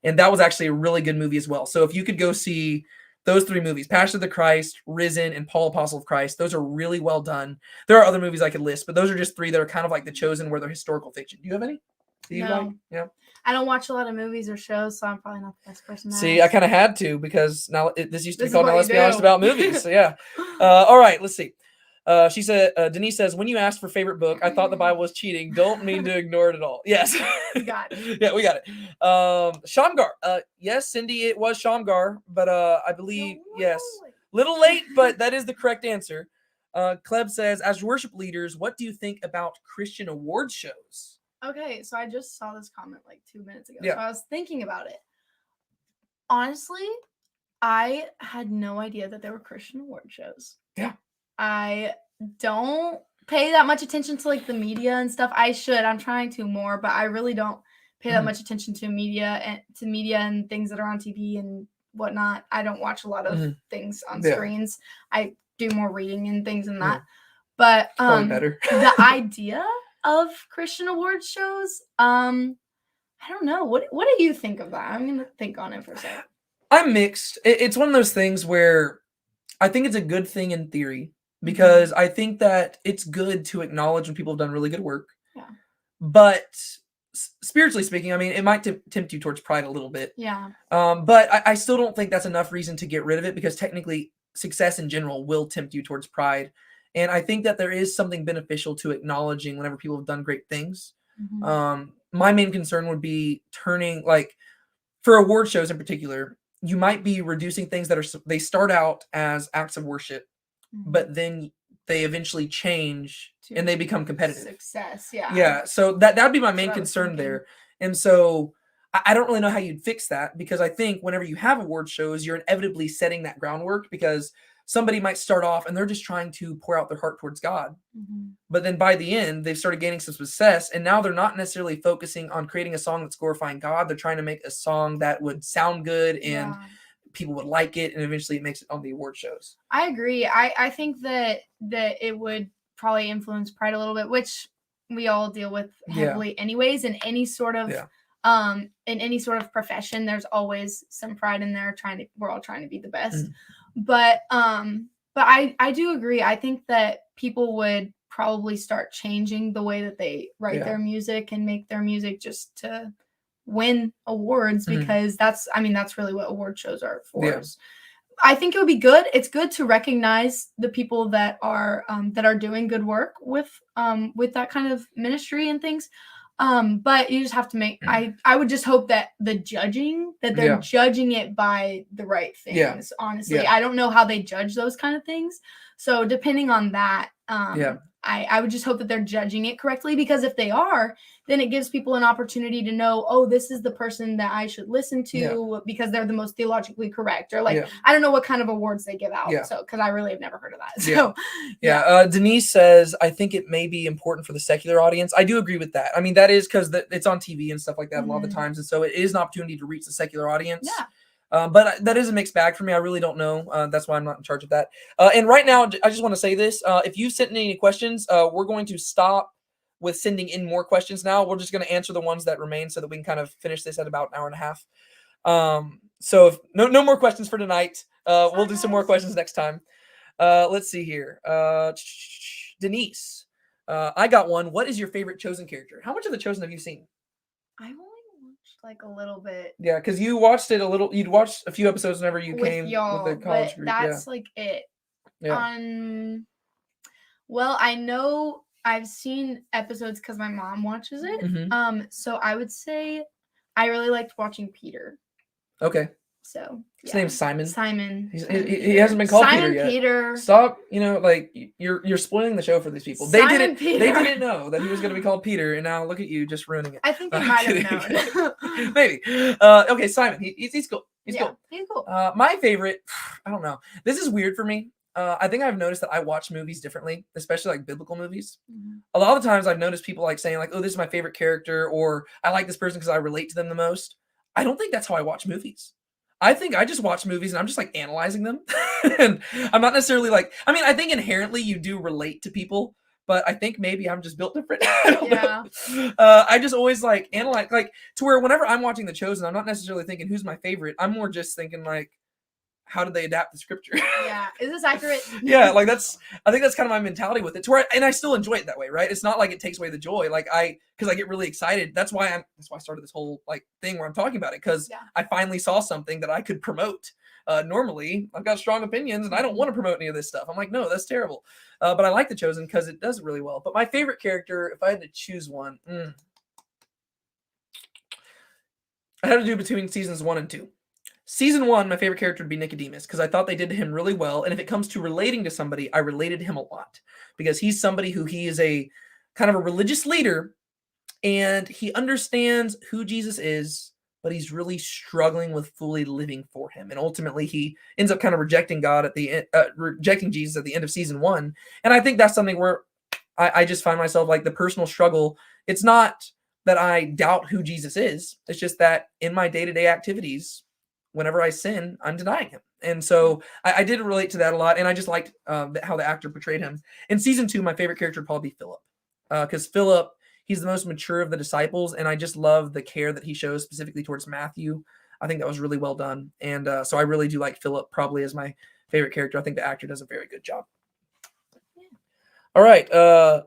[SPEAKER 1] And that was actually a really good movie as well. So if you could go see those three movies, Passion of the Christ, Risen, and Paul, Apostle of Christ, those are really well done. There are other movies I could list, but those are just three that are kind of like The Chosen, where they're historical fiction. Do you have any?
[SPEAKER 2] No.
[SPEAKER 1] Yeah.
[SPEAKER 2] I don't watch a lot of movies or shows, so I'm probably not the best person to
[SPEAKER 1] See,
[SPEAKER 2] ask.
[SPEAKER 1] I kind of had to because now this used to be called Now Let's Be Honest About Movies. So yeah. All right, let's see. She said, Denise says, when you asked for favorite book, I thought the Bible was cheating. Don't mean to ignore it at all. Yes.
[SPEAKER 2] We got it.
[SPEAKER 1] Yeah, we got it. Shamgar. Yes, Cindy, it was Shamgar, but I believe, yes. Little late, but that is the correct answer. Kleb says, as worship leaders, what do you think about Christian award shows?
[SPEAKER 2] Okay, so I just saw this comment like 2 minutes ago.
[SPEAKER 1] Yeah.
[SPEAKER 2] So I was thinking about it. Honestly, I had no idea that there were Christian award shows.
[SPEAKER 1] Yeah.
[SPEAKER 2] I don't pay that much attention to like the media and stuff. I should. I'm trying to more, but I really don't pay that much attention to media and things that are on TV and whatnot. I don't watch a lot of things on screens. I do more reading and things and that. But
[SPEAKER 1] better.
[SPEAKER 2] The idea of Christian award shows, I don't know. What do you think of that? I'm gonna think on it for a second.
[SPEAKER 1] I'm mixed. It's one of those things where I think it's a good thing in theory because I think that it's good to acknowledge when people have done really good work.
[SPEAKER 2] Yeah.
[SPEAKER 1] But spiritually speaking, I mean, it might tempt you towards pride a little bit.
[SPEAKER 2] Yeah.
[SPEAKER 1] But I still don't think that's enough reason to get rid of it because technically success in general will tempt you towards pride. And I think that there is something beneficial to acknowledging whenever people have done great things. My main concern would be turning, like, for award shows in particular, you might be reducing things that they start out as acts of worship, but then they eventually change and they become competitive.
[SPEAKER 2] Success, yeah.
[SPEAKER 1] Yeah, so that'd be my main concern there. And so I don't really know how you'd fix that because I think whenever you have award shows, you're inevitably setting that groundwork because somebody might start off and they're just trying to pour out their heart towards God. But then by the end, they've started gaining some success. And now they're not necessarily focusing on creating a song that's glorifying God. They're trying to make a song that would sound good and people would like it. And eventually it makes it on the award shows.
[SPEAKER 2] I agree. I think that it would probably influence pride a little bit, which we all deal with heavily anyways. In any sort of profession, there's always some pride in there. We're all trying to be the best. But I do agree. I think that people would probably start changing the way that they write their music and make their music just to win awards because that's really what award shows are for. I think it would be good. It's good to recognize the people that are doing good work with that kind of ministry and things. But you just have to make. I would just hope that they're
[SPEAKER 1] Yeah.
[SPEAKER 2] judging it by the right things.
[SPEAKER 1] Yeah.
[SPEAKER 2] Honestly,
[SPEAKER 1] Yeah.
[SPEAKER 2] I don't know how they judge those kind of things. So depending on that,
[SPEAKER 1] Yeah.
[SPEAKER 2] I would just hope that they're judging it correctly, because if they are, then it gives people an opportunity to know, oh, this is the person that I should listen to because they're the most theologically correct, or like,
[SPEAKER 1] Yeah.
[SPEAKER 2] I don't know what kind of awards they give out.
[SPEAKER 1] Yeah.
[SPEAKER 2] So, because I really have never heard of that.
[SPEAKER 1] Yeah.
[SPEAKER 2] So,
[SPEAKER 1] Yeah. Denise says, I think it may be important for the secular audience. I do agree with that. I mean, that is because it's on TV and stuff like that a lot of the times. And so it is an opportunity to reach the secular audience.
[SPEAKER 2] Yeah.
[SPEAKER 1] But that is a mixed bag for me. I really don't know. That's why I'm not in charge of that. And right now, I just want to say this. If you've sent in any questions, we're going to stop with sending in more questions now. We're just going to answer the ones that remain so that we can kind of finish this at about an hour and a half. So if no more questions for tonight. We'll do some more questions next time. Let's see here. Denise, I got one. What is your favorite Chosen character? How much of The Chosen have you seen?
[SPEAKER 2] I've only watched like a little bit.
[SPEAKER 1] Yeah, because you watched it a little. You'd watched a few episodes whenever you
[SPEAKER 2] with
[SPEAKER 1] came
[SPEAKER 2] y'all,
[SPEAKER 1] with the college
[SPEAKER 2] but
[SPEAKER 1] group.
[SPEAKER 2] that's like it.
[SPEAKER 1] Yeah.
[SPEAKER 2] Well, I know I've seen episodes because my mom watches it.
[SPEAKER 1] Mhm.
[SPEAKER 2] So I would say I really liked watching Peter.
[SPEAKER 1] Okay.
[SPEAKER 2] So
[SPEAKER 1] His name's Simon.
[SPEAKER 2] Simon.
[SPEAKER 1] He hasn't been called
[SPEAKER 2] Simon
[SPEAKER 1] Peter yet.
[SPEAKER 2] Peter.
[SPEAKER 1] Stop. Like you're spoiling the show for these people. They
[SPEAKER 2] Simon Peter.
[SPEAKER 1] They didn't know that he was going to be called Peter, and now look at you just ruining it.
[SPEAKER 2] I think they might have known.
[SPEAKER 1] Maybe. Okay, Simon. He's cool. He's cool.
[SPEAKER 2] He's cool.
[SPEAKER 1] My favorite. I don't know. This is weird for me. I think I've noticed that I watch movies differently, especially like biblical movies.
[SPEAKER 2] Mm-hmm.
[SPEAKER 1] A lot of the times I've noticed people like saying like, "Oh, this is my favorite character," or "I like this person because I relate to them the most." I don't think that's how I watch movies. I think I just watch movies and I'm just like analyzing them. And I'm not necessarily like, I mean, I think inherently you do relate to people, but I think maybe I'm just built different. I don't know. I just always like analyze, like to where whenever I'm watching The Chosen, I'm not necessarily thinking who's my favorite. I'm more just thinking like, how did they adapt the scripture?
[SPEAKER 2] Yeah. Is this accurate?
[SPEAKER 1] Yeah. Like I think that's kind of my mentality with it, to where, and I still enjoy it that way. Right. It's not like it takes away the joy. Like because I get really excited. That's why I started this whole like thing where I'm talking about it. Cause I finally saw something that I could promote. Normally I've got strong opinions and I don't want to promote any of this stuff. I'm like, no, that's terrible. But I like The Chosen because it does it really well. But my favorite character, if I had to choose one, I had to do between seasons 1 and 2. Season 1, my favorite character would be Nicodemus because I thought they did him really well. And if it comes to relating to somebody, I related to him a lot because he's somebody who he is a kind of a religious leader and he understands who Jesus is, but he's really struggling with fully living for him. And ultimately, he ends up kind of rejecting God at the end, rejecting Jesus at the end of season 1. And I think that's something where I just find myself like the personal struggle. It's not that I doubt who Jesus is. It's just that in my day-to-day activities, whenever I sin, I'm denying him. And so I did relate to that a lot. And I just liked how the actor portrayed him. In season 2, my favorite character would probably be Philip. Because Philip, he's the most mature of the disciples. And I just love the care that he shows specifically towards Matthew. I think that was really well done. And so I really do like Philip probably as my favorite character. I think the actor does a very good job. All right.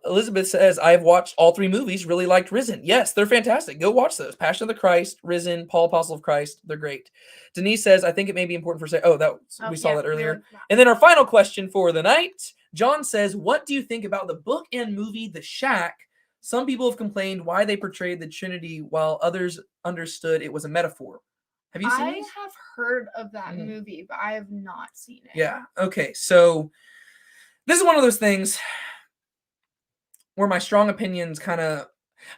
[SPEAKER 1] Elizabeth says, I've watched all 3 movies, really liked Risen. Yes, they're fantastic. Go watch those. Passion of the Christ, Risen, Paul Apostle of Christ. They're great. Denise says, I think it may be important for we saw that earlier. And then our final question for the night, John says, what do you think about the book and movie The Shack? Some people have complained why they portrayed the Trinity while others understood it was a metaphor. Have you seen these?
[SPEAKER 2] I have heard of that movie, but I have not seen it.
[SPEAKER 1] Yeah. Okay. So this is one of those things where my strong opinions kind of,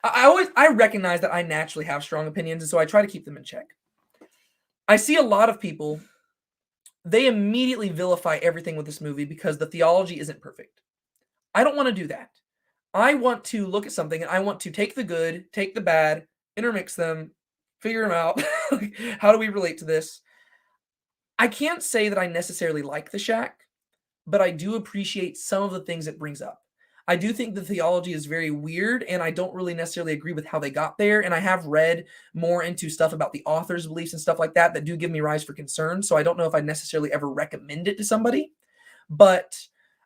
[SPEAKER 1] I recognize that I naturally have strong opinions, and so I try to keep them in check. I see a lot of people, they immediately vilify everything with this movie because the theology isn't perfect. I don't want to do that. I want to look at something and I want to take the good, take the bad, intermix them, figure them out. How do we relate to this? I can't say that I necessarily like The Shack, but I do appreciate some of the things it brings up. I do think the theology is very weird, and I don't really necessarily agree with how they got there. And I have read more into stuff about the author's beliefs and stuff like that that do give me rise for concern. So I don't know if I'd necessarily ever recommend it to somebody. But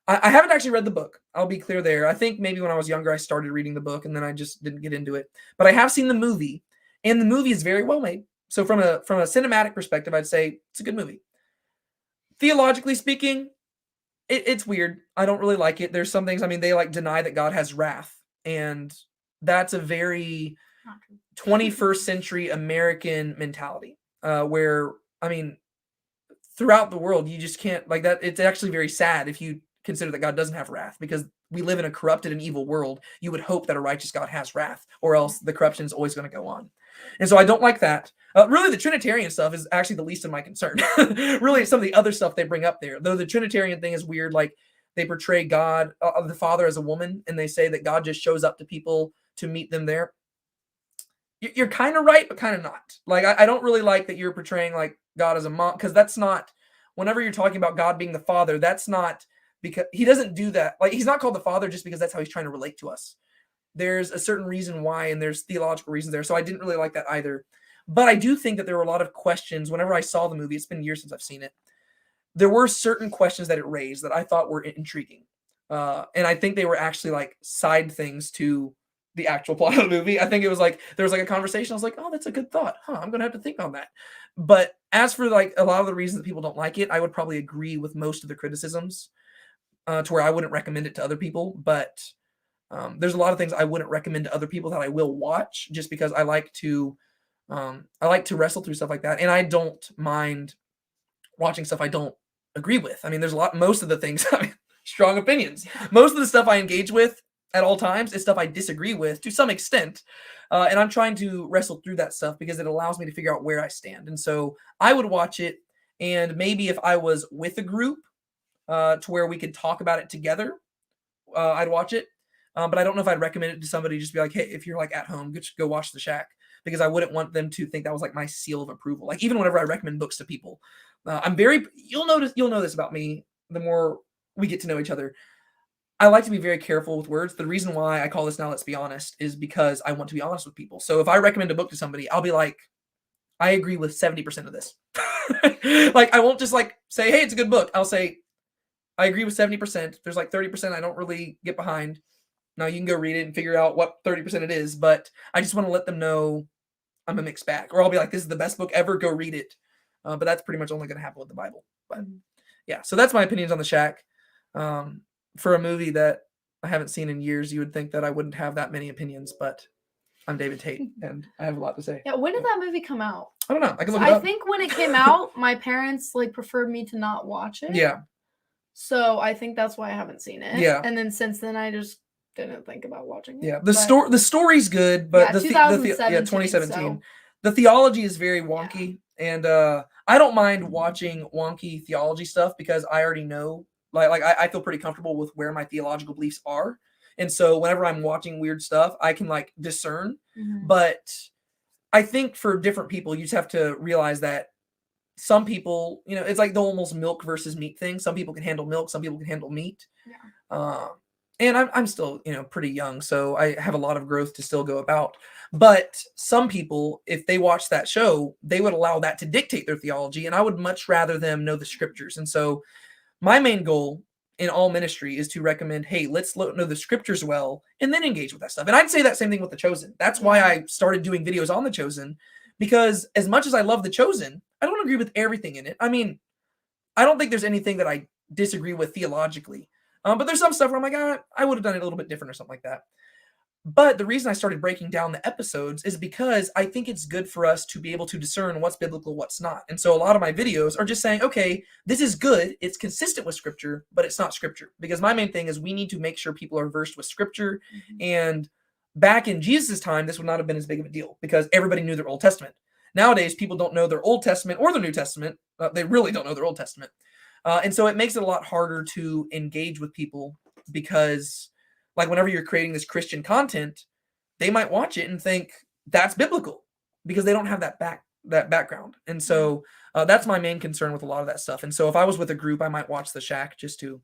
[SPEAKER 1] I haven't actually read the book. I'll be clear there. I think maybe when I was younger, I started reading the book, and then I just didn't get into it. But I have seen the movie, and the movie is very well made. So from a cinematic perspective, I'd say it's a good movie. theologically speaking, it's weird. I don't really like it. There's some things, I mean, they like deny that God has wrath, and that's a very 21st century American mentality, where, I mean, throughout the world, you just can't, like, that. It's actually very sad if you consider that God doesn't have wrath, because we live in a corrupted and evil world. You would hope that a righteous God has wrath, or else the corruption is always going to go on. And so I don't like that. Really, the Trinitarian stuff is actually the least of my concern. Really, some of the other stuff they bring up there, though the Trinitarian thing is weird. Like, they portray God, the Father, as a woman, and they say that God just shows up to people to meet them there. You're kind of right, but kind of not. Like, I don't really like that you're portraying like God as a mom, because that's not, whenever you're talking about God being the Father, that's not, because he doesn't do that. Like, he's not called the Father just because that's how he's trying to relate to us. There's a certain reason why, and there's theological reasons there. So I didn't really like that either. But I do think that there were a lot of questions whenever I saw the movie. It's been years since I've seen it. There were certain questions that it raised that I thought were intriguing. And I think they were actually like side things to the actual plot of the movie. I think it was like, there was like a conversation. I was like, oh, that's a good thought. I'm going to have to think on that. But as for like a lot of the reasons that people don't like it, I would probably agree with most of the criticisms, to where I wouldn't recommend it to other people. But there's a lot of things I wouldn't recommend to other people that I will watch, just because I like to wrestle through stuff like that. And I don't mind watching stuff I don't agree with. I mean, there's most of the things, I mean, strong opinions. Most of the stuff I engage with at all times is stuff I disagree with to some extent. And I'm trying to wrestle through that stuff because it allows me to figure out where I stand. And so I would watch it, and maybe if I was with a group, to where we could talk about it together, I'd watch it. But I don't know if I'd recommend it to somebody, just be like, hey, if you're like at home, just go watch The Shack, because I wouldn't want them to think that was like my seal of approval. Like, even whenever I recommend books to people, you'll know this about me, the more we get to know each other. I like to be very careful with words. The reason why I call this Now Let's Be Honest is because I want to be honest with people. So if I recommend a book to somebody, I'll be like, I agree with 70% of this. Like, I won't just like say, hey, it's a good book. I'll say, I agree with 70%. There's like 30% I don't really get behind. Now you can go read it and figure out what 30% it is, but I just want to let them know I'm a mixed bag. Or I'll be like, this is the best book ever, go read it. But that's pretty much only going to happen with the Bible. But yeah, so that's my opinions on The Shack. For a movie that I haven't seen in years, you would think that I wouldn't have that many opinions, but I'm David Tate, and I have a lot to say.
[SPEAKER 2] Yeah, when did that movie come out?
[SPEAKER 1] I don't know. I can look it up.
[SPEAKER 2] I think when it came out, my parents like preferred me to not watch it.
[SPEAKER 1] Yeah.
[SPEAKER 2] So I think that's why I haven't seen it.
[SPEAKER 1] Yeah.
[SPEAKER 2] And then since then, I just didn't think about watching it.
[SPEAKER 1] Yeah. The story's good, but
[SPEAKER 2] yeah,
[SPEAKER 1] the 2017.
[SPEAKER 2] So.
[SPEAKER 1] The theology is very wonky, and I don't mind watching wonky theology stuff because I already know. Like I feel pretty comfortable with where my theological beliefs are. And so whenever I'm watching weird stuff, I can like discern. Mm-hmm. But I think for different people, you just have to realize that some people, it's like the almost milk versus meat thing. Some people can handle milk. Some people can handle meat. Yeah. And I'm still, pretty young. So I have a lot of growth to still go about. But some people, if they watch that show, they would allow that to dictate their theology. And I would much rather them know the scriptures. And so my main goal in all ministry is to recommend, hey, let's know the scriptures well, and then engage with that stuff. And I'd say that same thing with The Chosen. That's why I started doing videos on The Chosen, because as much as I love The Chosen, I don't agree with everything in it. I mean, I don't think there's anything that I disagree with theologically. But there's some stuff where I'm like, I would have done it a little bit different or something like that. But the reason I started breaking down the episodes is because I think it's good for us to be able to discern what's biblical, what's not. And so a lot of my videos are just saying, okay, this is good. It's consistent with scripture, but it's not scripture. Because my main thing is we need to make sure people are versed with scripture. Mm-hmm. And back in Jesus' time, this would not have been as big of a deal because everybody knew their Old Testament. Nowadays, people don't know their Old Testament or their New Testament. They really don't know their Old Testament. And so it makes it a lot harder to engage with people because, like, whenever you're creating this Christian content, they might watch it and think that's biblical because they don't have that background. And so that's my main concern with a lot of that stuff. And so if I was with a group, I might watch The Shack just to,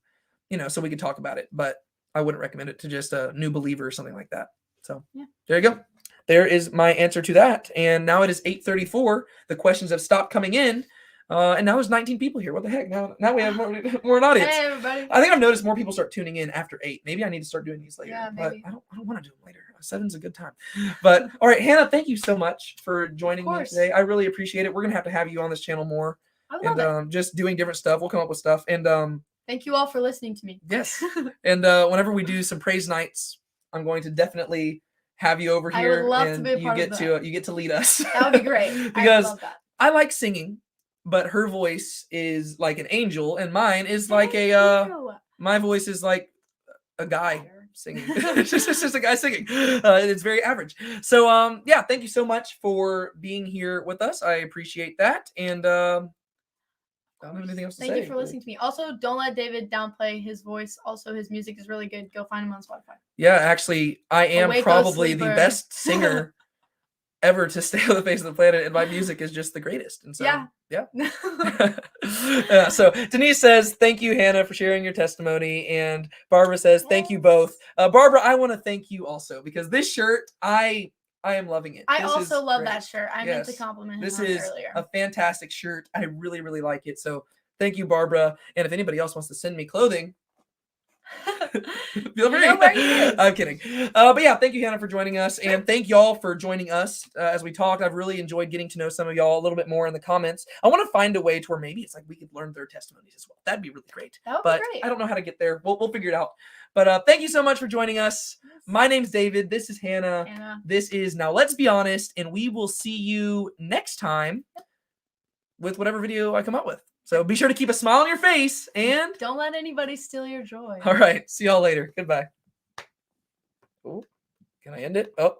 [SPEAKER 1] so we could talk about it. But I wouldn't recommend it to just a new believer or something like that. So There you go. There is my answer to that. And now it is 8:34. The questions have stopped coming in. And now there's 19 people here. What the heck? Now we have more an audience.
[SPEAKER 2] Hey, everybody.
[SPEAKER 1] I think I've noticed more people start tuning in after 8. Maybe I need to start doing these later.
[SPEAKER 2] Yeah,
[SPEAKER 1] but I don't want to do them later. 7's a good time. But all right, Hannah, thank you so much for joining me today. I really appreciate it. We're gonna have to have you on this channel more.
[SPEAKER 2] I
[SPEAKER 1] and
[SPEAKER 2] love it.
[SPEAKER 1] just doing different stuff. We'll come up with stuff. And
[SPEAKER 2] Thank you all for listening to me.
[SPEAKER 1] yes. And whenever we do some praise nights, I'm going to definitely have you over
[SPEAKER 2] I
[SPEAKER 1] here,
[SPEAKER 2] would love to
[SPEAKER 1] and
[SPEAKER 2] be a
[SPEAKER 1] you
[SPEAKER 2] part
[SPEAKER 1] get
[SPEAKER 2] of
[SPEAKER 1] to you get to lead us.
[SPEAKER 2] That would be great. I would
[SPEAKER 1] Because
[SPEAKER 2] love that.
[SPEAKER 1] I like singing, but her voice is like an angel, and mine is like
[SPEAKER 2] Thank
[SPEAKER 1] a
[SPEAKER 2] you.
[SPEAKER 1] my voice is like a guy singing. It's just a guy singing. It's very average. So yeah, thank you so much for being here with us. I appreciate that, and I don't have anything else to say.
[SPEAKER 2] Thank you for listening to me. Also, don't let David downplay his voice. Also, his music is really good. Go find him on Spotify.
[SPEAKER 1] Yeah, actually, I am
[SPEAKER 2] Awake,
[SPEAKER 1] probably the
[SPEAKER 2] sleeper.
[SPEAKER 1] best singer ever to stay on the face of the planet, and my music is just the greatest. And so, yeah. So Denise says, "Thank you, Hannah, for sharing your testimony," and Barbara says, "Thank you both." Barbara, I want to thank you also, because this shirt, I am loving it.
[SPEAKER 2] I
[SPEAKER 1] This
[SPEAKER 2] also
[SPEAKER 1] is
[SPEAKER 2] love
[SPEAKER 1] great.
[SPEAKER 2] that shirt. I meant to
[SPEAKER 1] Yes.
[SPEAKER 2] compliment him
[SPEAKER 1] This
[SPEAKER 2] on it
[SPEAKER 1] is
[SPEAKER 2] earlier.
[SPEAKER 1] a fantastic shirt. I really, really like it. So thank you, Barbara. And if anybody else wants to send me clothing, feel free.
[SPEAKER 2] Where he is.
[SPEAKER 1] I'm kidding. But yeah, thank you, Hannah, for joining us. And thank y'all for joining us as we talked. I've really enjoyed getting to know some of y'all a little bit more in the comments. I want to find a way to where maybe it's like we could learn their testimonies as well. That'd be really great.
[SPEAKER 2] That would
[SPEAKER 1] But
[SPEAKER 2] be great.
[SPEAKER 1] I don't know how to get there. We'll figure it out. But thank you so much for joining us.
[SPEAKER 2] Yes.
[SPEAKER 1] My name's David. This is Hannah. This is Now Let's Be Honest. And we will see you next time with whatever video I come up with. So be sure to keep a smile on your face, and
[SPEAKER 2] don't let anybody steal your joy.
[SPEAKER 1] All right. See y'all later. Goodbye. Ooh, can I end it? Oh, there